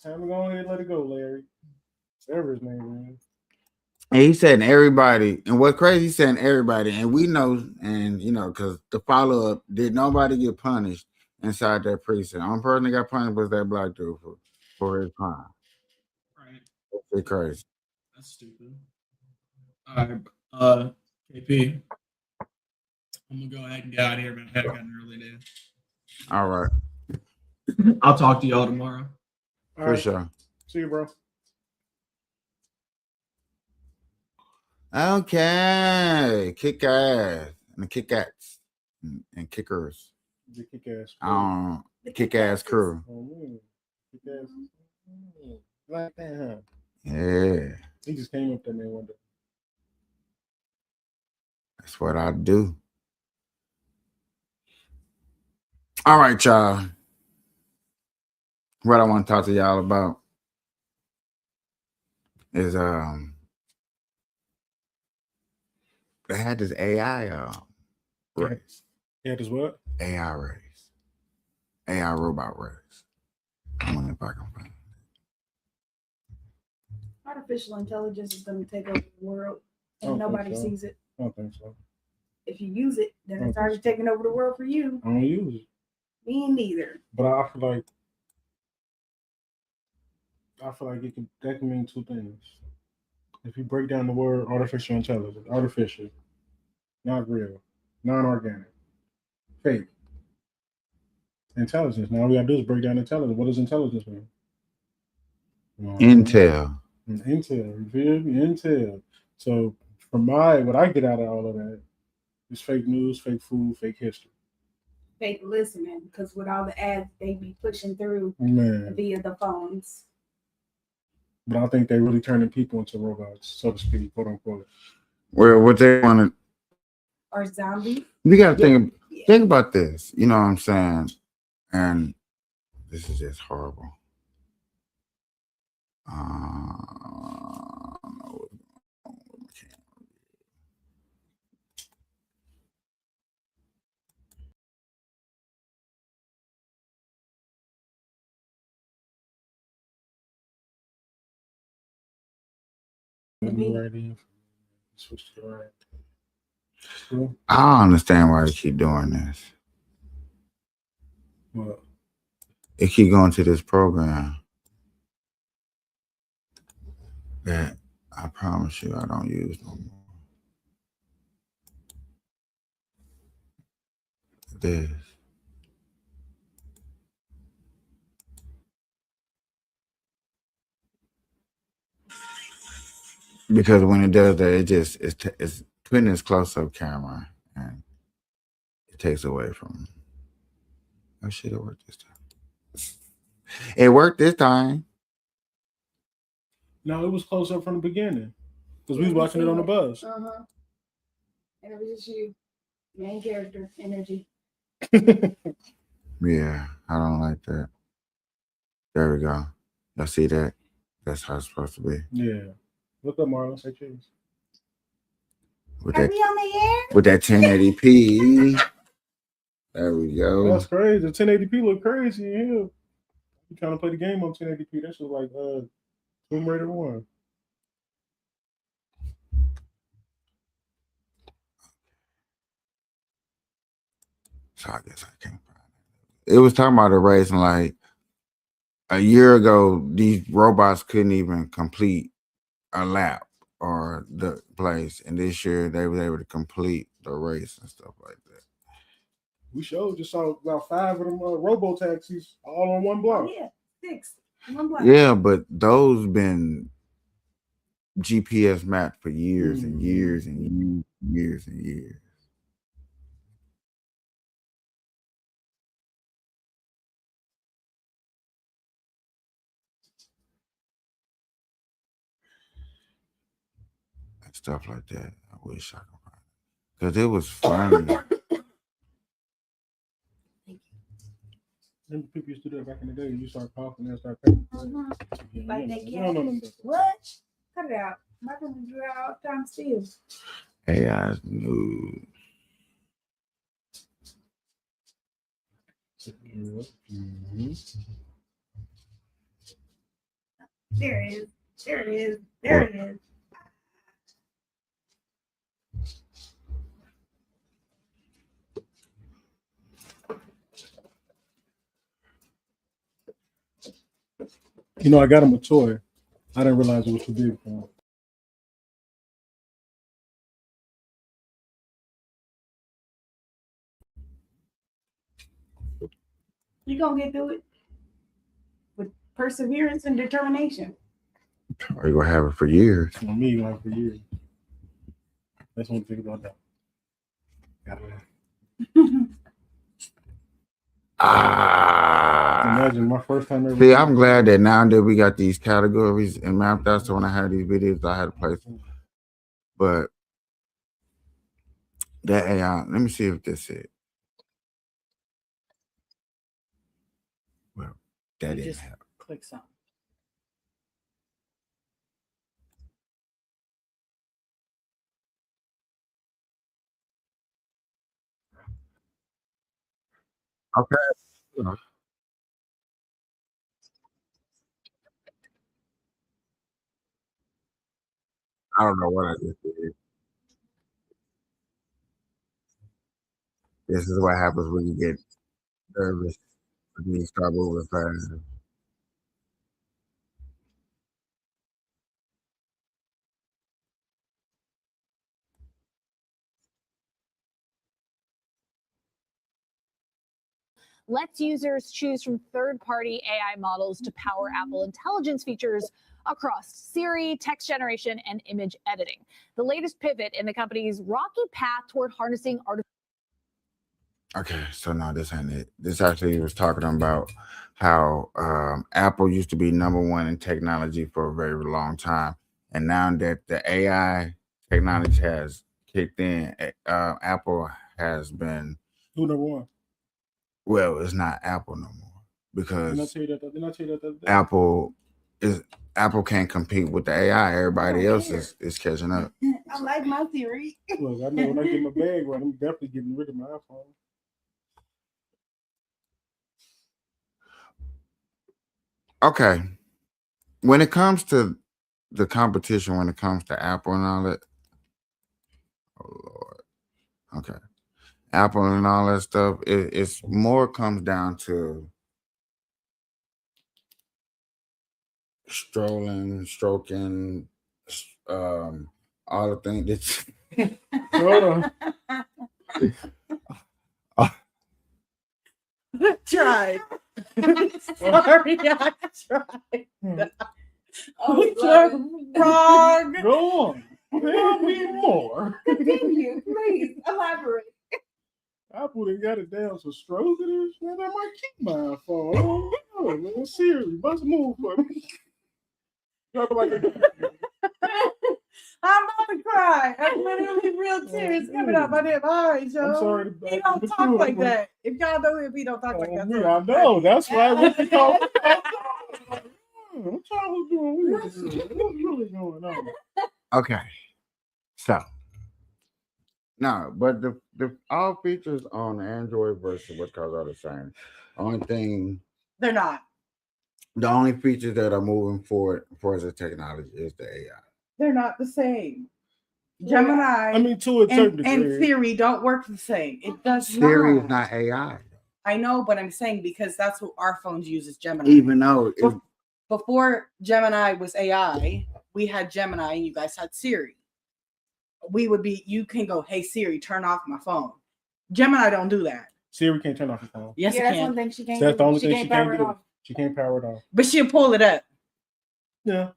time to go ahead and let it go, Larry. Whatever his name is. And he said everybody, and what's crazy, he said everybody, and we know, and you know, because the follow-up, did nobody get punished inside that precinct? The only person that got punished was that black dude for his crime. Right. That's crazy. That's stupid. All right, KP. I'm gonna go ahead and get out of here, man. I got an early day. All right. I'll talk to y'all tomorrow. For sure. See you, bro. Okay. Kick ass. And kick ass. And kickers. The kick ass. The kick ass crew. Oh, man. Kick ass. Like that, huh? Yeah. He just came up there, man, one day. That's what I do. All right, y'all. What I want to talk to y'all about is they had this AI race. Yeah, this what? AI race. AI robot race. I'm gonna if I can find it. artificial intelligence is going to take over the world, I and don't think nobody so. sees it. I don't think so. If you use it, then I it's don't already think so. taking over the world for you. I don't use it. Me neither. But I feel like that can mean two things. If you break down the word artificial intelligence, artificial, not real, non-organic, fake. Intelligence. Now all we gotta do is break down intelligence. What does intelligence mean? Intel. Intel. You feel me? Intel. So from what I get out of all of that is fake news, fake food, fake history. Fake listening, because with all the ads they be pushing through Man. via the phones. But I think they're really turning people into robots, so to speak, quote unquote. Well, what they want to. Or zombies. You got to think about this. You know what I'm saying? And this is just horrible. I don't know what's going on with my camera. Right in. Switch to the right. Cool. I don't understand why they keep doing this. What? They keep going to this program that I promise you I don't use no more. This. Because when it does that, it's putting this close-up camera and it takes away from. Oh shit! It worked this time. It worked this time. No, it was close up from the beginning because we was watching it on the bus. Uh-huh. And it was just you, main character, energy. Yeah, I don't like that. There we go. Y'all see that? That's how it's supposed to be. Yeah. Look up, Marlon. Say cheese. With Are that, we on the air? with that 1080p. There we go. That's crazy. The 1080p look crazy in here. You trying to play the game on 1080p? That shit like Tomb Raider 1. So I guess I can't find it. It was talking about a race, and like a year ago, these robots couldn't even complete a lap or the place, and this year they were able to complete the race and stuff like that. We showed just saw about 5 of them robo taxis all on one block. Oh, yeah, 6. One block. Yeah, but those been GPS mapped for years and years and years and years. And stuff like that. I wish I could find it. Because it was funny. Remember people used to do that back in the day. You start coughing and start paying. Like they No, no, no. can't. What? Cut it out. My family do that all the time still. AI's news. There it is. There it is. There it is. You know, I got him a toy. I didn't realize it was too big for him. You gonna get through it with perseverance and determination. Or you gonna have it for years. For me, like for years. That's one thing about that. Got it. Imagine my first time ever. See, I'm glad that now that we got these categories and mapped out, so when I had these videos, I had a place. But that AI, let me see if this is. Well, that You didn't just happen. click something. Okay. I don't know what I just did. This is what happens when you get nervous when you start moving fast. Lets users choose from third-party AI models to power Apple Intelligence features across Siri, text generation, and image editing. The latest pivot in the company's rocky path toward harnessing artificial. Okay, so no, this ain't it. This actually was talking about how Apple used to be #1 in technology for a very long time, and now that the AI technology has kicked in, Apple has been. Who #1? Well, it's not Apple no more because Didn't I tell you that the other day? Apple can't compete with the AI. Everybody else is catching up. I like my theory. Look, I know when I get my bag right, I'm definitely getting rid of my iPhone. Okay, when it comes to the competition, when it comes to Apple and all that, oh Lord, okay, Apple and all that stuff, it's more comes down to stroking, all the things that. Tried. Sorry, I tried. Oh, Wrong. Go on. Tell me more. Continue, please. Elaborate. Apple done got it down to stroking this. Man, I might keep my phone. I don't know, man. Siri, bust a move for me. I I'm about to cry. I'm literally real tears coming out my damn eyes, yo. I'm sorry. He don't talk like that. If y'all know him, he don't talk like that. Me, I know. That's why we call what y'all doing? What's really going on? Okay. So no, but the all features on the Android version what's called are the same. Only thing They're not. the only features that are moving forward for the technology is the AI. They're not the same. Gemini I mean, to a certain and degree. Siri don't work the same. It does Siri not. is not AI. I know, but I'm saying because that's what our phones use is Gemini. Even though Before Gemini was AI, we had Gemini and you guys had Siri. You can go, hey Siri, turn off my phone. Gemini don't do that. Siri can't turn off your phone. Yes, Yeah, it that's can. one thing she can't That's do. the only She thing can't she can't power it do. off. She can't power it off. But she'll pull it up. Yeah.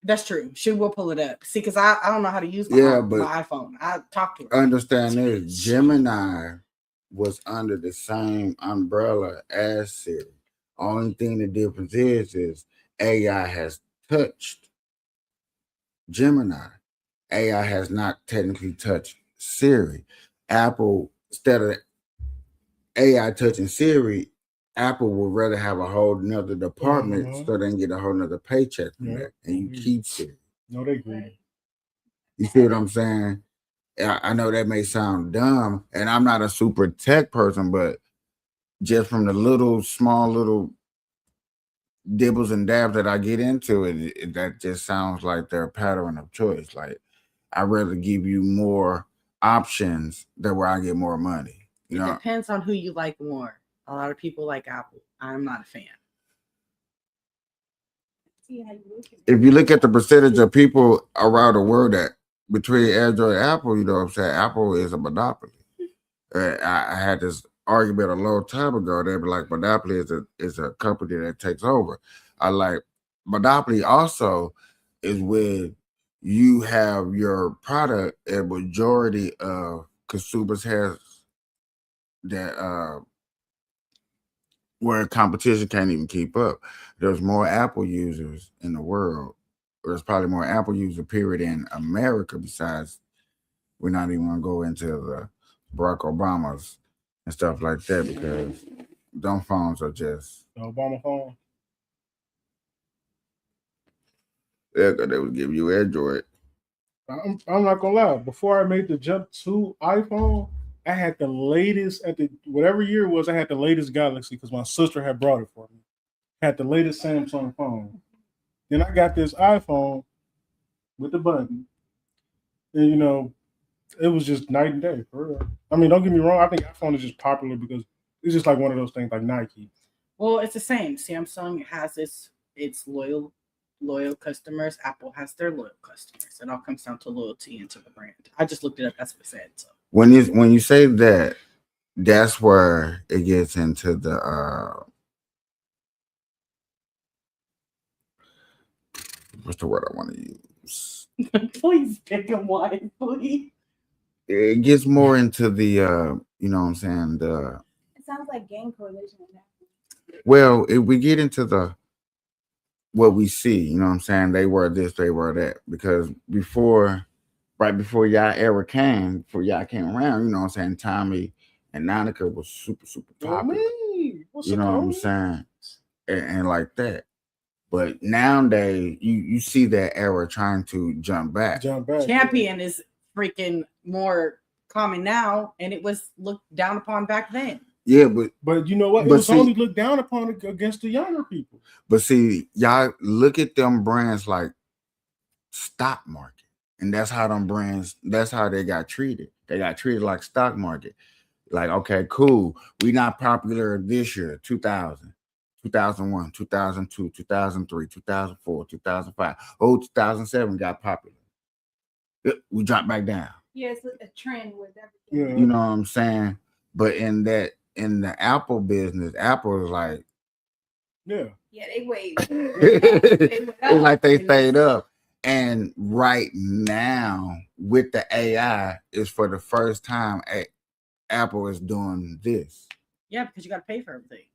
That's true. She will pull it up. See, because I don't know how to use my iPhone. I talk to her. Understand this, Gemini was under the same umbrella as Siri. Only thing the difference is AI has touched Gemini. AI has not technically touched Siri. Apple, instead of AI touching Siri, Apple would rather have a whole nother department so they can get a whole nother paycheck from that. And you keep Siri. No, they greedy. You see what I'm saying? I know that may sound dumb, and I'm not a super tech person, but just from the small little dibbles and dabs that I get into it, that just sounds like their pattern of choice. Like, I'd rather give you more options that where I get more money. It depends on who you like more. A lot of people like Apple. I'm not a fan. If you look at the percentage of people around the world that between Android and Apple, you know what I'm saying? Apple is a monopoly. I had this argument a long time ago. They were like, monopoly is a company that takes over. I like monopoly also is when you have your product and majority of consumers has that where competition can't even keep up. There's more Apple users in the world. There's probably more Apple user period in America besides we're not even gonna go into the Barack Obamas and stuff like that because them phones are just the Obama phone. Yeah, they would give you Android. I'm not gonna lie. Before I made the jump to iPhone, I had the latest at the whatever year it was. I had the latest Galaxy because my sister had brought it for me. Had the latest Samsung phone. Then I got this iPhone with the button, and it was just night and day for real. I mean, don't get me wrong. I think iPhone is just popular because it's just like one of those things like Nike. Well, it's the same. Samsung has its loyal customers. Apple has their loyal customers. It all comes down to loyalty and to the brand. I just looked it up. That's what it said. So When you say that, that's where it gets into the what's the word I want to use? Please pick a one, please. It gets more into the you know what I'm saying, It sounds like game coalition. well, if we get into the what we see, you know what I'm saying, they were this, they were that, because right before y'all era came, before y'all came around, you know what I'm saying, Tommy and Nanika was super popular. You know what I'm saying? And like that. But nowadays, you see that era trying to jump back. Champion is freaking more common now, and it was looked down upon back then. Yeah, but you know what? It was only looked down upon against the younger people. But see, y'all look at them brands like stock market, and that's how them brands. That's how they got treated. They got treated like stock market. Like, okay, cool. We not popular this year, 2000, 2001, 2002, 2003, 2004, 2005. Oh, 2007 got popular. We dropped back down. Yeah, it's a trend with everything. You know what I'm saying? But in the Apple business, Apple is like, yeah, they wait. it's like they stayed up. And right now, with the AI, is for the first time Apple is doing this. Yeah, because you got to pay for everything.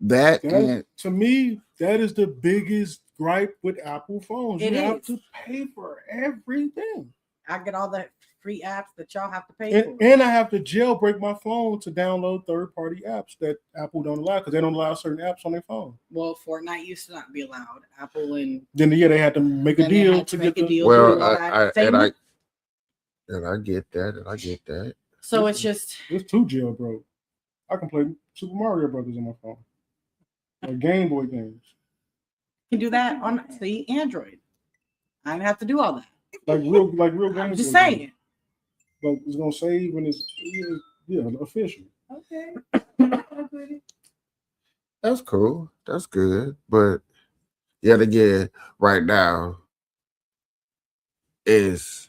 That and To me, that is the biggest gripe with Apple phones. It You have is. to pay for everything. I get all the free apps that y'all have to pay for. And I have to jailbreak my phone to download third-party apps that Apple don't allow because they don't allow certain apps on their phone. Well, Fortnite used to not be allowed. Apple and Then they had to make a then they deal had to make a deal. well, to do all that. I get that, and I get that. So it's just It's too jailbroke. I can play Super Mario Brothers on my phone. Or Game Boy games. you can do that on the Android. I didn't have to do all that. Like real games. I'm just saying. Like it's gonna save when it's official. Okay. That's cool. That's good. But yet again, right now is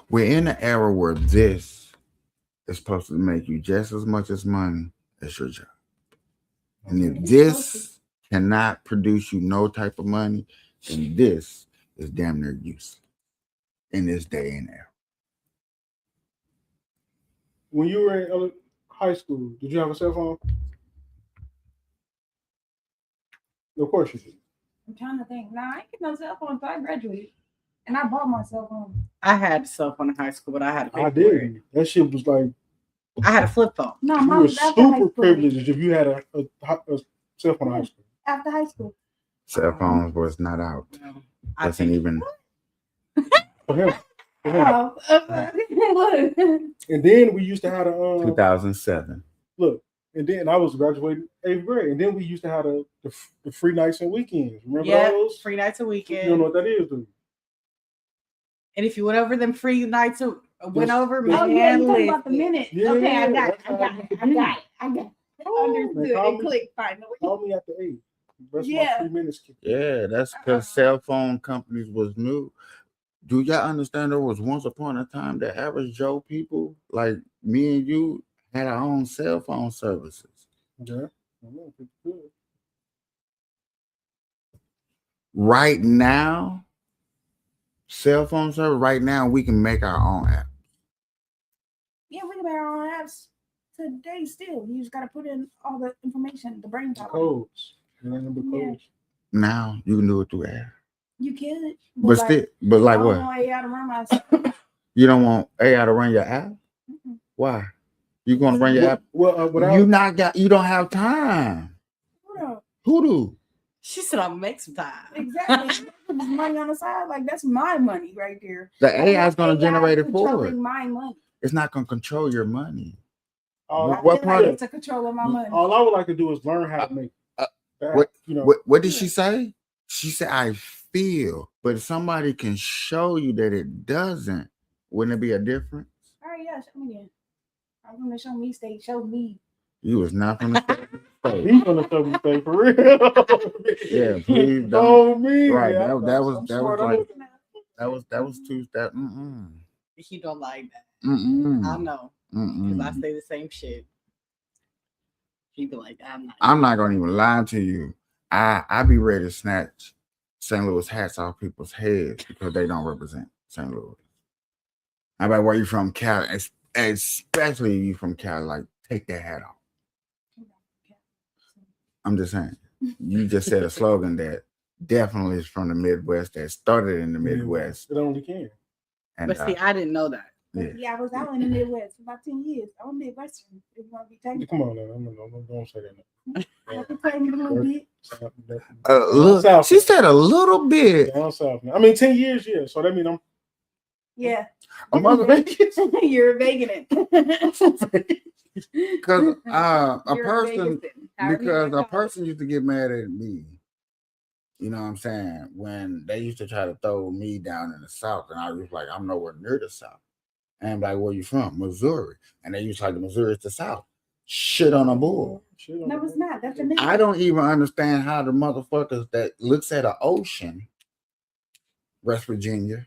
we're in an era where this is supposed to make you just as much as money as your job. And if this cannot produce you no type of money, then this is damn near useless in this day and era. When you were in high school, did you have a cell phone? Of course you did. I'm trying to think. Nah, I ain't get no cell phone until I graduated. And I bought my cell phone. I had a cell phone in high school, but I had to pay I for it. did. That shit was like I had a flip phone. No, you mine were was after high super school. privileged if you had a cell phone in high school. After high school. Cell phones was not out. No, I Wasn't think even. For him. Oh, look. And then we used to have 2007. look. And then I was graduating 8th grade. And then we used to have the free nights and weekends. Remember those? free nights a You weekend. don't know what that is, do you? And if you went over them free nights, went Yes. over, Oh, man, yeah, you talking listen. about the minute. Yeah, okay, I got it. that's I how got it it. used to I be. got it. I got it. Understood call and me- clicked finally. Call me after 8. Rest of my Yeah. 3 minutes. Yeah, that's because cell phone companies was new. Do y'all understand there was once upon a time the average Joe people like me and you had our own cell phone services? Yeah. I know, it's good. Right now, cell phone service, right now, we can make our own app. Yeah, we can make our own apps today still. You just got to put in all the information, the brain The power. codes. You remember the Yeah. codes? Now you can do it through app. You could. But still, but like I what? don't know how to run my You don't want AI to run your app? Mm-mm. Why? You gonna run your app? Well, without, You don't have time. Hold on. Who do? She said I'll make some time. Exactly. Put this money on the side. Like, that's my money right there. The AI is gonna AI generate it for controlling it. my money. It's not gonna control your money. all, I What feel part like of- it's a control of my money. all I would like to do is learn how to make that, what- you know. What did she say? She said, I feel, but if somebody can show you that it doesn't, wouldn't it be a difference? All right, yeah, show me then. I'm gonna show me state. Show me. You was not from the state. He's gonna tell me thing for real. Yeah, please don't. Oh me, Right, yeah, that was I'm that smart. was I'm like that was too that He don't like that. mm I know. Because I mm. say the same shit. He be like, I'm not. I'm not gonna even lie to you. I be ready to snatch St. Louis hats off people's heads because they don't represent St. Louis. I'm like, where you from, Cali? Especially you from Cali, like take that hat off. I'm just saying. You just said a slogan that definitely is from the Midwest, that started in the Midwest. It only can. And But see, I didn't know that. Yeah, I was out in the Midwest for about 10 years. I'm Midwestern. If you want to be technical. Come on now, don't say that. I can play it a little bit. look, South. she said a little bit. Down south now. I mean, 10 years, yeah. So that means I'm Yeah. A mother You're vegan it. because a You're person Vegas-ing. However you because wanna a call it. person used to get mad at me. You know what I'm saying? When they used to try to throw me down in the South, and I was like, I'm nowhere near the South. And I'm like, where you from? Missouri. And they used to like, Missouri is the South. Shit on a bull. No, it's not. That's the Midwest. I don't even understand how the motherfuckers that looks at an ocean, West Virginia,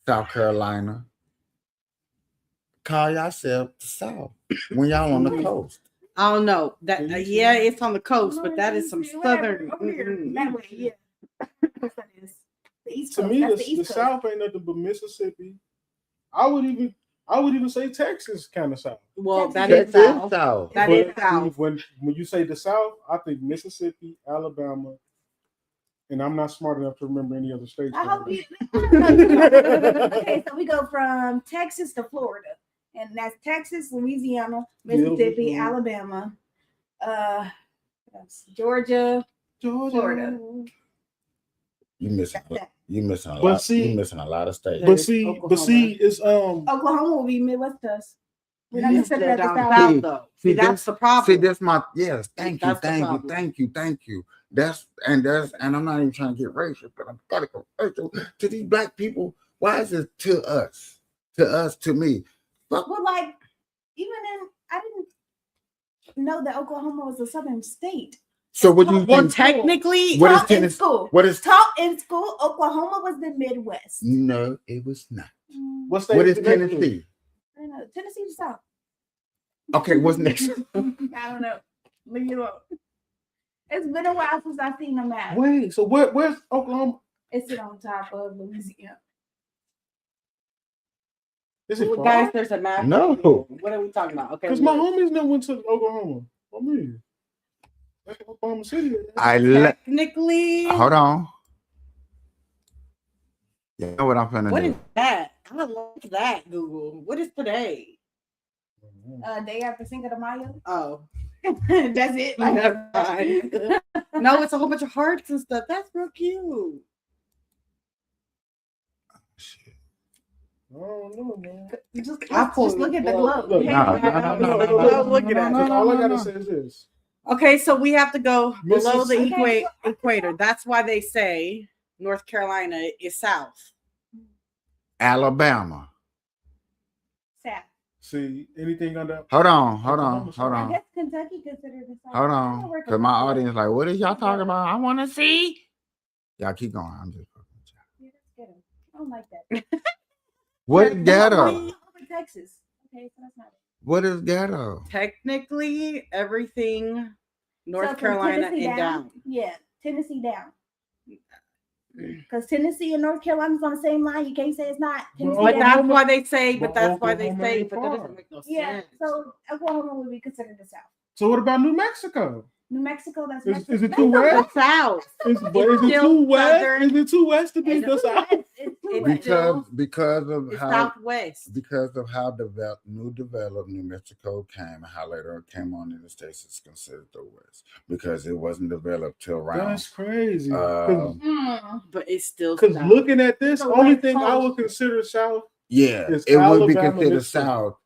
South Carolina, call yourself the South when y'all on the coast. I don't know. That yeah, it's on the coast, No, but that is some whatever. southern. Over here, that way, yeah. That is the East To Coast. me, That's the the East Coast. South ain't nothing but Mississippi. I would even I would even say Texas kind of south. Well, that Texas is south. South. That But is south. when you say the South, I think Mississippi, Alabama, and I'm not smart enough to remember any other states. I right hope now. you. Okay, so we go from Texas to Florida, and that's Texas, Louisiana, Mississippi, Yeah. Alabama, Georgia, Florida. You missing a But lot. see- You missing a lot of states. But see, it's Oklahoma will be Midwest to us. We're not You considered said at the down South. south though. See, that's the problem. See, that's my yes. Thank you, That's the thank you, problem. thank you. That's and I'm not even trying to get racist, but I'm gotta go racial to these black people. Why is it to us, to me? Fuck. Well, like even in, I didn't know that Oklahoma was a southern state. So what you Well, think? technically, What is Taught in Tennessee? school. What is? Taught in school, Oklahoma was the Midwest. No, it was not. what state What is the next one? Tennessee? I don't know. Tennessee to South. Okay, what's next? I don't know. Leave it alone. It's been a while since I've seen a map. Wait, so where's Oklahoma? It's on top of Louisiana. Is it Well, far? guys, there's a map. No. What are we talking about? Okay. Because my homies never went to Oklahoma. I mean, that's Oklahoma City. Technically, Hold on. You know what I'm finna what do? is that? I like that, Google. What is today? Day after Cinco de Mayo. Oh, That's it. Like, never mind. No, it's a whole bunch of hearts and stuff. That's real cute. I don't know, man. just look at the globe. Look, Hey, no, look at that. All I gotta say is this. Okay, so we have to go below the Mississippi. equator. That's why they say North Carolina is south. Alabama. South. See, anything under Hold on. I guess Kentucky considered the South. Hold on. Because my audience like, what is y'all talking about? I want to see. Y'all keep going. I'm just fucking with y'all. Yeah, that's ghetto. I don't like that. What is ghetto? Over Texas. Okay, so that's not it. What is ghetto? Technically, everything North So from Carolina Tennessee and down. Yeah, Tennessee down. Because Tennessee and North Carolina's on the same line. You can't say it's not. Tennessee But down. that's why they say. But But that's why they Oklahoma say. ain't But that far. doesn't make no Yeah, sense. so Oklahoma would be considered the South. So what about New Mexico? New Mexico, that's Is it Mexico. too That's west? The south. Is it still too west? southern. Is it too west to be It's the too south? west. It's too west. Because of It's how southwest. developed New Mexico came and how later it came on in the states is considered the west because it wasn't developed till around. That's crazy. But it's still Because south. looking at this, The only West thing I Coast. would consider south. Yeah, It's it would be Alabama, considered Mississippi. south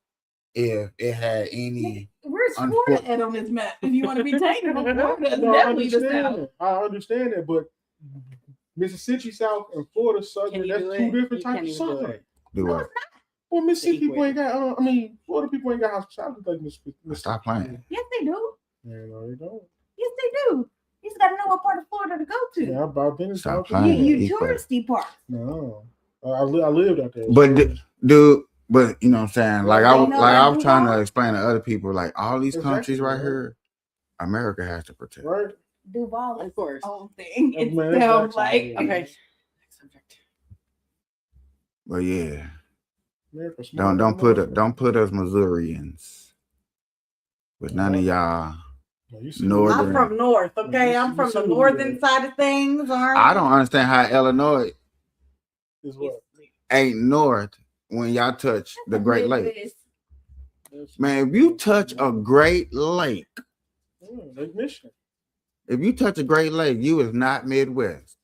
if it had any. Where's Florida at on this map? If you want to be technical, Florida is No, I definitely the understand South. that. I understand that, but Mississippi South and Florida Southern, Can you that's do two it? different You can't types of even do southern. it. Do what? Well, Mississippi The people ain't got. I mean, Florida people ain't got hospitality like Mississippi. Stop playing. Yes, they do. Yeah, no, they don't. Yes, they do. You just got to know what part of Florida to go to. Yeah, I've been in Stop South playing. You Equal. touristy part. No, I lived out there. But dude, but you know what I'm saying? Like I They know I that was trying to Duval? explain to other people, like all these Exactly, countries right right. here, America has to protect. right? Duval is Of course. its own thing. Oh, It's man, still that's like actually- Okay. Next subject. But yeah, America smart. don't put us Missourians. But none of y'all. No, you see- Northern. I'm from north. Okay, I'm from the northern side of things. All right. I don't understand how Illinois Is what? ain't north when y'all touch the Great Lakes. Man, if you touch a Great Lake, Lake Michigan. if you touch a Great Lake, you is not Midwest.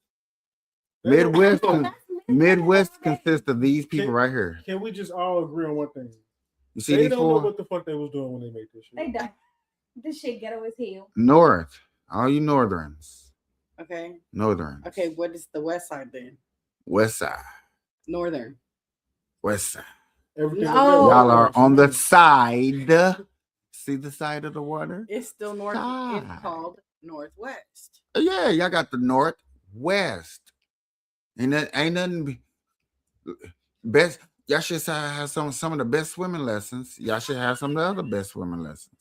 They don't- Midwest consists of these people right here. Can we just all agree on one thing? You see They these don't know four? what the fuck they was doing when they made this shit. They don't. This shit ghetto as hell. North. All you Northerns. Okay. Northern. Okay. What is the west side then? West side. Northern. West side. Everything No. Y'all are on the side. See the side of the water? It's still north. Side. It's called northwest. Yeah, y'all got the northwest. And that ain't nothing best. Y'all should have some of the best swimming lessons. Y'all should have some of the other best swimming lessons.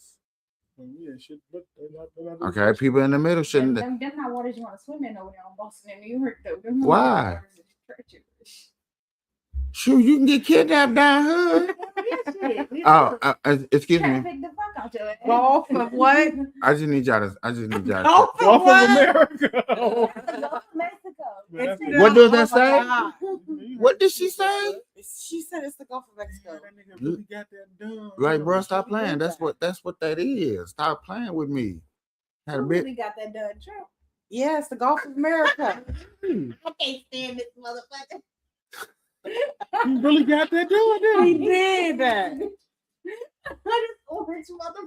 Yeah, shit, but they're not Okay, people in the middle shouldn't. Them not waters you want to swim in over there on Boston and New York though. Them Why? waters is treacherous. Shoot, you can get kidnapped down here. Oh, excuse me. Pick the fuck out your ass. Golf of what? I just need y'all to. Golf of Gulf of what? America. The Gulf of Mexico. Man, that's- It's What does that oh my say? God. What did she say? She said it's the Gulf of Mexico. That nigga really got that done. Like, bro, stop playing. That's what that is. Stop playing with me. Had a Who bit. really got that done, Trump? Yeah, it's the Gulf of America. I can't stand this motherfucker. You really got that done, He didn't did. What is orange mother?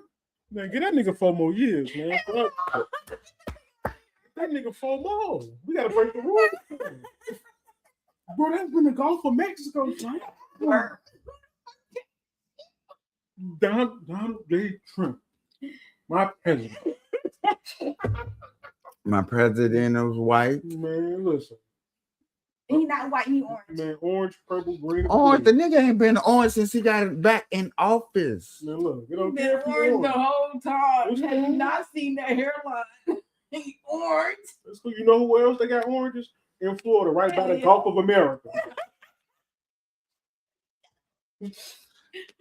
Man, get that nigga 4 more years, man. Fuck. That nigga 4 more. We gotta break the rules. Bro, that's been the Gulf of Mexico, son. Donald J. Trump, my president. My president was white. Man, listen. He not white, he orange. Man, orange, purple, green. and Orange, blue. the nigga ain't been orange since he got back in office. Man, look, you don't Been care if you orange the orange. whole time. What's Have you wrong? not seen that hairline? He orange. That's cool. You know who else they got oranges? In Florida, right by the Yeah. Gulf of America.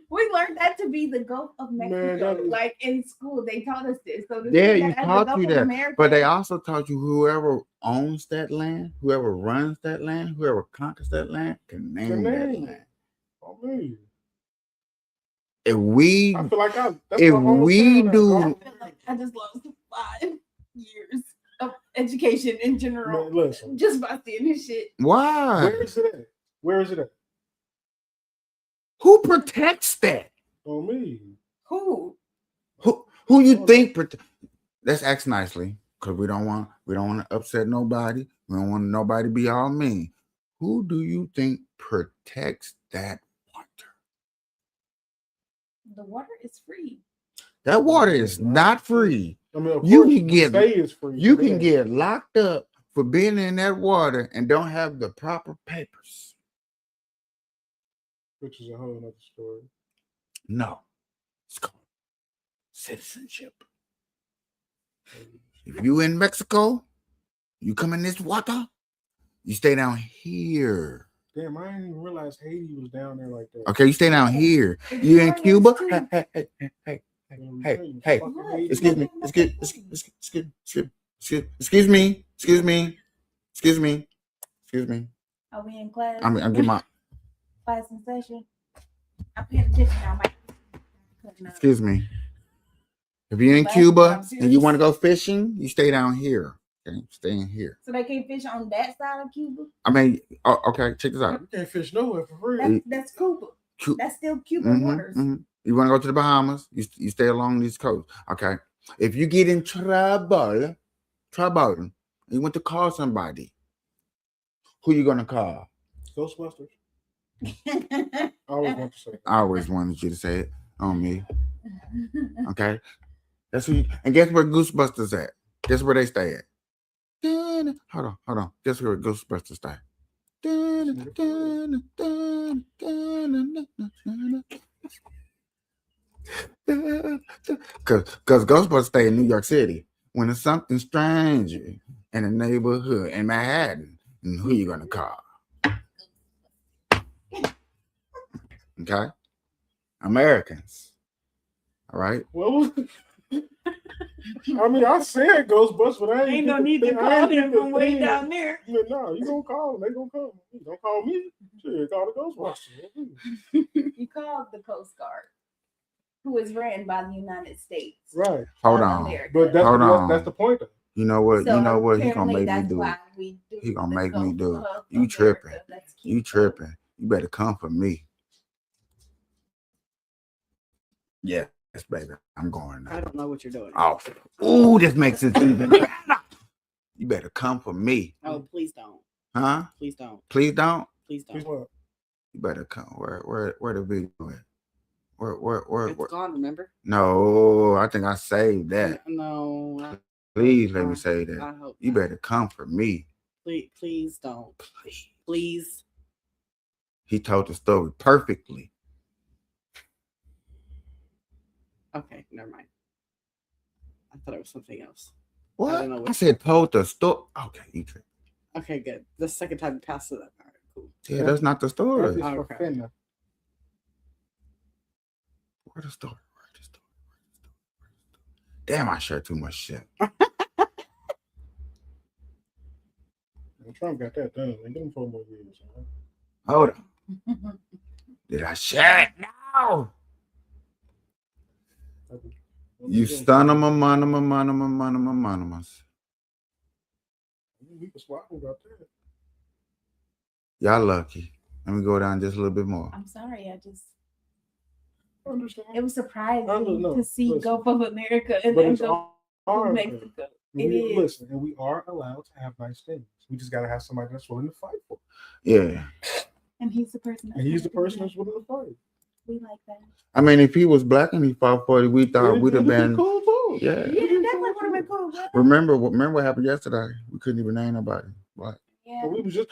We learned that to be the Gulf of Man, Mexico. that is- Like in school, they taught us this. So to Yeah, see you that as the taught Gulf you of that. America, But they also taught you whoever owns that land, whoever runs that land, whoever conquers that land can name that name. land. Oh, man. If we I feel like that's if my hometown we now, do I feel like I just lost 5 years of education in general Man, listen. just by seeing this shit. why? Where is it at? Where is it at? Who protects that? On me. Who? Who you think let's ask nicely, because we don't want to upset nobody. We don't want nobody to be all mean. Who do you think protects that water? The water is free. That water is not free. I mean, of You course, can get say it's free. you but it can ain't. get locked up for being in that water and don't have the proper papers. Which is a whole other story. No, it's called citizenship. If you in Mexico, you come in this water, you stay down here. Damn, I didn't even realize Haiti was down there like that. Okay, you stay down here. If You in orange Cuba? too. Hey, excuse me. Excuse me. Are we in class? I'm getting my Class in session. I'm paying attention now, Mike. excuse me. If you're in Class, Cuba I'm and you serious. want to go fishing, you stay down here. Okay, stay in here. So they can't fish on that side of Cuba? I mean, okay, check this out. You can't fish nowhere for free. That's Cuba. Cu- That's still Cuban waters. You want to go to the Bahamas? You stay along these coasts. Okay. If you get in trouble, you want to call somebody. Who you gonna call? Ghostbusters. I always want to say that. I always wanted you to say it on me. Okay. That's who. And guess where Ghostbusters at? Guess where they stay at? Hold on. Guess where Ghostbusters stay? Because Ghostbusters stay in New York City. When there's something strange in the neighborhood in Manhattan, and who you gonna call? Okay, Americans. All right. Well, I mean, I said Ghostbusters, but I ain't Ain't no get the need to thing- I call ain't get him the from way thing. down there. No, you gonna call them. They gonna come. You don't call me. Shit, call the Ghostbusters. You called the Coast Guard, who is ran by the United States. Right. Hold of on. America. But that's Hold on. that's the point. Though. You know what? So He gonna apparently make me that's do. why we do He gonna the make me Gulf do. of You America. tripping. That's You cute. tripping. You better come for me. Yes, baby. I'm going I now. don't know what you're doing. Oh, ooh, this makes it even better. You better come for me. Oh, please don't. Huh? Please don't. Please don't. Please Please don't. what? You better come. Where the video at? Where? It's gone, remember? No, I think I saved that. No. Please let me say that. I hope You not. better come for me. Please don't. Please. Please. He told the story perfectly. Okay, never mind. I thought it was something else. What? don't know I what- said told the story. Okay, you tripped. Okay, good. The second time you passed it. All right, Yeah, that's not the F story. is for Okay. fentanyl. Where the story? Damn, I share too much shit. And Trump got that done. Man. Give him 4 more years. Man. Hold on. Did I share it? No. You stun them, anonymous. We can swap about that. Y'all lucky. Let me go down just a little bit more. I'm sorry, I just Understand. it was surprising No, to see listen. Gulf of America and But then it's Gulf our of Mexico. It we, is. listen, and we are allowed to have nice things. We just gotta have somebody that's willing to fight for it. Yeah. And he's the person. And he's the person that's willing to fight. We like that. I mean, if he was black and he fought for it, we thought we'd have been cool too. Yeah. Yeah, it definitely would have been cool. Remember what happened yesterday? We couldn't even name nobody. What? Yeah. But we was just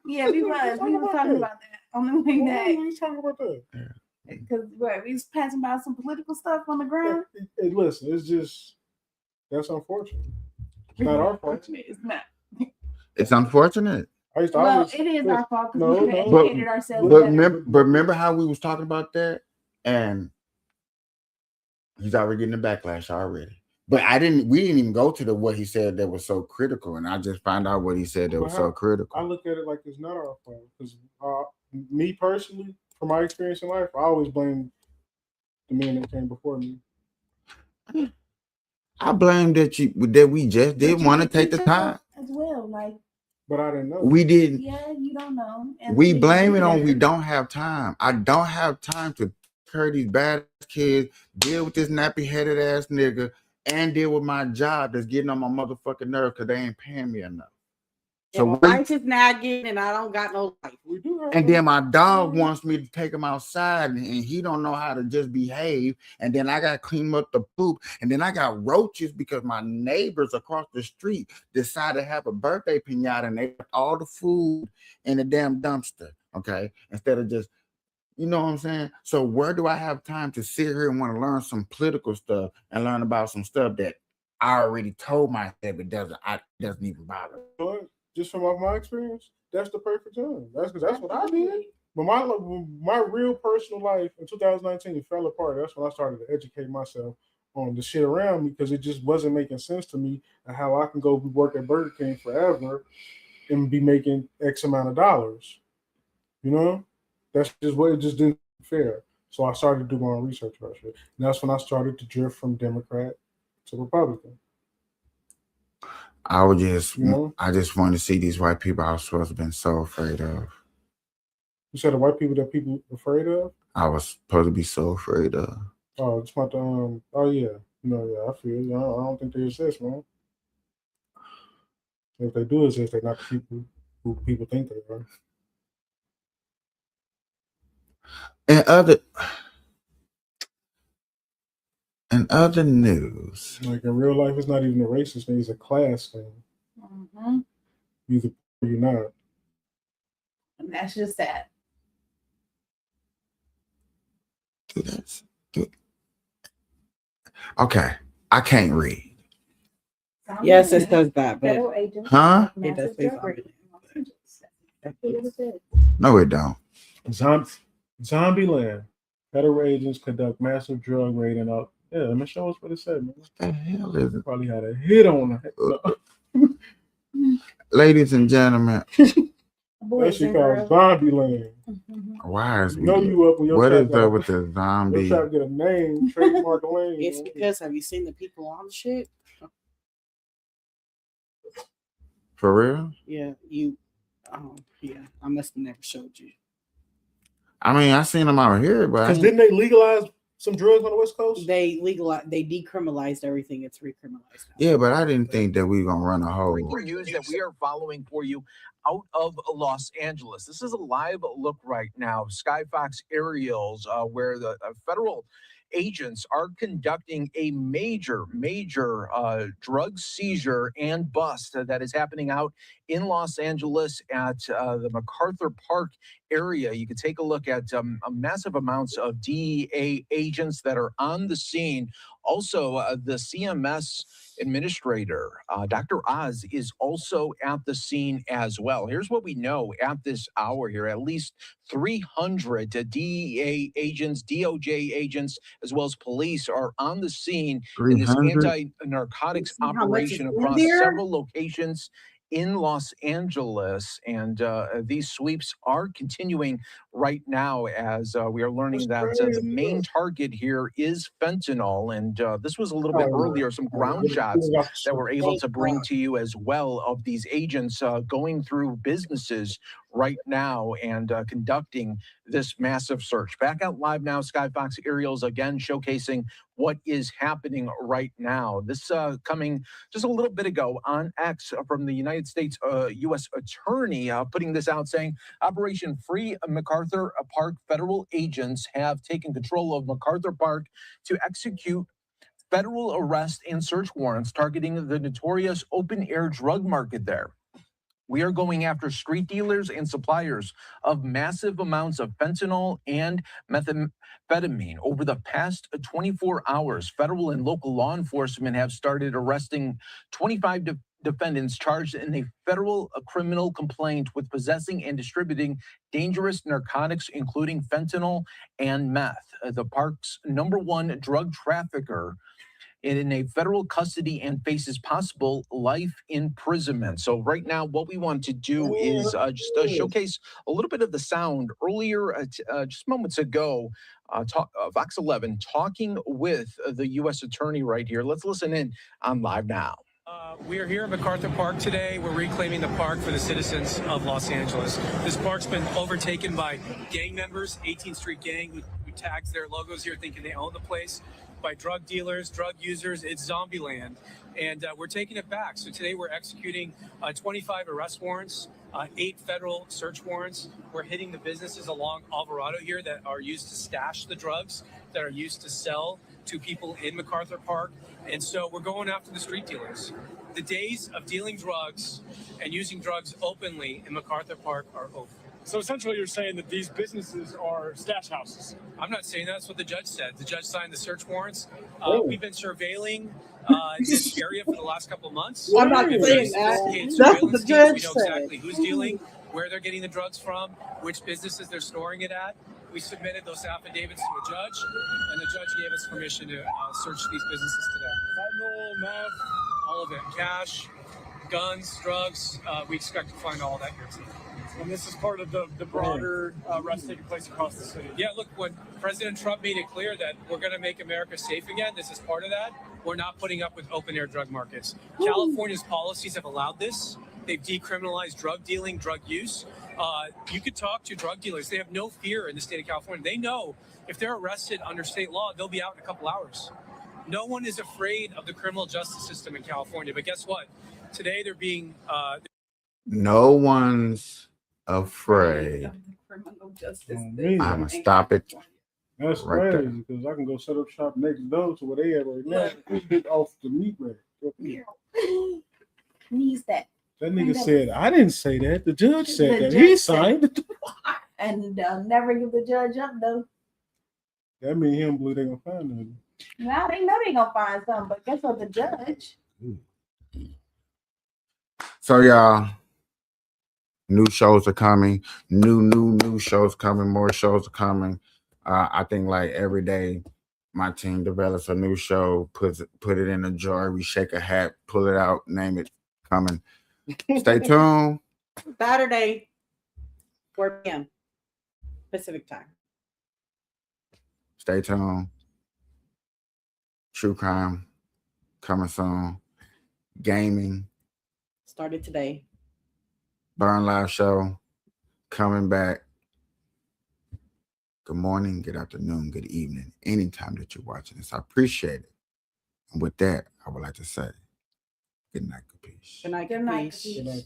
Yeah, we was. We were talking about that on the way back. we was talking about that. Because we was passing by some political stuff on the ground. Listen, it's just that's unfortunate. It's not our fault. It's not. It's unfortunate. I used to Well, always, it is our fault because No, we no. educated ourselves. But better. remember how we was talking about that? And he's already getting the backlash already. But we didn't even go to what he said that was so critical. And I just found out what he said that was so critical. I look at it like it's not our fault. Because me personally, from my experience in life, I always blame the men that came before me. I blame that we just didn't want to take the time. As well, like. But I didn't know. We didn't. Yeah, you don't know. And We blame it on we don't have time. I don't have time to care these bad kids, deal with this nappy-headed ass nigga, and deal with my job that's getting on my motherfucking nerve because they ain't paying me enough. So life is nagging, and I don't got no life. We do have and then my dog wants me to take him outside, and he don't know how to just behave. And then I got to clean up the poop. And then I got roaches because my neighbors across the street decided to have a birthday piñata, and they put all the food in the damn dumpster. Okay, instead of just, you know what I'm saying? So where do I have time to sit here and want to learn some political stuff and learn about some stuff that I already told myself it doesn't even bother? But just from my experience, that's the perfect time. That's what I did. But my real personal life in 2019, it fell apart. That's when I started to educate myself on the shit around me because it just wasn't making sense to me and how I can go work at Burger King forever and be making X amount of dollars. You know? That's just what it just didn't fair. So I started to do my own research about it. And that's when I started to drift from Democrat to Republican. I just want to see these white people I was supposed to have been so afraid of. You said the white people that people afraid of? I was supposed to be so afraid of. Oh, it's about the oh yeah. I feel you. I don't think they exist, man. If they do exist, they're not the people who people think they are. In other news, like in real life, it's not even a racist thing; it's a class thing. Mm-hmm. Either or you're not. And that's just that. Okay, I can't read. Yes, it says that, but Huh? It does say something. No, it don't. Zombie land. Federal agents conduct massive drug raid and all. Yeah, let me show us what it said, man. What the hell is it? Probably had a hit on it. Ladies and gentlemen, That shit called Zombie Land. why is you up with your what trap is guy. up with the zombie? You're trying to get a name, trademark lane. It's because have you seen the people on the shit? For real? Yeah, you. Oh, yeah. I must have never showed you. I mean, I seen them out here, but Because didn't they legalize some drugs on the West Coast? They decriminalized everything. It's recriminalized now. yeah, but I didn't think that we were gonna run a whole. News that we are following for you out of Los Angeles. This is a live look right now. Skyfox aerials, where the federal agents are conducting a major drug seizure and bust that is happening out in Los Angeles at the MacArthur Park area. You can take a look at massive amounts of DEA agents that are on the scene. Also, the CMS administrator, Dr. Oz, is also at the scene as well. Here's what we know at this hour here. At least 300 DEA agents, DOJ agents, as well as police are on the scene in this 300? anti-narcotics See how much is operation in across there? several locations in Los Angeles. And these sweeps are continuing right now as we are learning that the main target here is fentanyl. And this was a little bit earlier, some ground shots that we're able to bring to you as well of these agents going through businesses right now and conducting this massive search. Back out live now, Sky Fox aerials again showcasing what is happening right now. This coming just a little bit ago on X from the United States U.S. Attorney putting this out, saying Operation Free MacArthur Park federal agents have taken control of MacArthur Park to execute federal arrest and search warrants targeting the notorious open-air drug market there. We are going after street dealers and suppliers of massive amounts of fentanyl and methamphetamine. Over the past 24 hours, federal and local law enforcement have started arresting 25 defendants charged in a federal criminal complaint with possessing and distributing dangerous narcotics, including fentanyl and meth. The park's #1 drug trafficker in a federal custody and faces possible life imprisonment. So right now, what we want to do is just showcase a little bit of the sound. Earlier, just moments ago, Vox 11 talking with the U.S. Attorney right here. Let's listen in on Live Now. We are here at MacArthur Park today. We're reclaiming the park for the citizens of Los Angeles. This park's been overtaken by gang members, 18th Street Gang, who tags their logos here thinking they own the place, by drug dealers, drug users. It's zombie land, and we're taking it back. So today we're executing 25 arrest warrants, 8 federal search warrants. We're hitting the businesses along Alvarado here that are used to stash the drugs, that are used to sell to people in MacArthur Park. And so we're going after the street dealers. The days of dealing drugs and using drugs openly in MacArthur Park are over. So essentially, you're saying that these businesses are stash houses. I'm not saying that. That's what the judge said. The judge signed the search warrants. Oh. We've been surveilling this area for the last couple of months. I'm not We've been saying very that. sophisticated That's surveillance the teams. judge We know said. exactly who's dealing, where they're getting the drugs from, which businesses they're storing it at. We submitted those affidavits to a judge, and the judge gave us permission to search these businesses today. Fentanyl, meth. All of it. Cash, guns, drugs. We expect to find all of that here today. And this is part of the broader arrest taking place across the city. Yeah, look, when President Trump made it clear that we're going to make America safe again, this is part of that. We're not putting up with open-air drug markets. California's policies have allowed this. They've decriminalized drug dealing, drug use. You could talk to drug dealers. They have no fear in the state of California. They know if they're arrested under state law, they'll be out in a couple hours. No one is afraid of the criminal justice system in California. But guess what? Today they're being... No one's afraid. I'm gonna stop it. That's right crazy because I can go set up shop next door to where they at right now. Get off the meat rack. Needs that. That nigga said, I didn't say that. The judge said that. He signed it. And never give the judge up though. That mean he don't believe they gonna find him. Now they know they gonna find something, but guess what? The judge. So y'all, new shows are coming. New shows coming. More shows are coming. I think like every day, my team develops a new show, put it in a jar, we shake a hat, pull it out, name it, coming. Stay tuned. Saturday, 4 p.m. Pacific time. Stay tuned. True crime coming soon. Gaming. Started today. Burn Live show coming back. Good morning, good afternoon, good evening, anytime that you're watching this. I appreciate it. And with that, I would like to say, good night, Kapeash. Good night, Good night, Kapeash. Kapeash.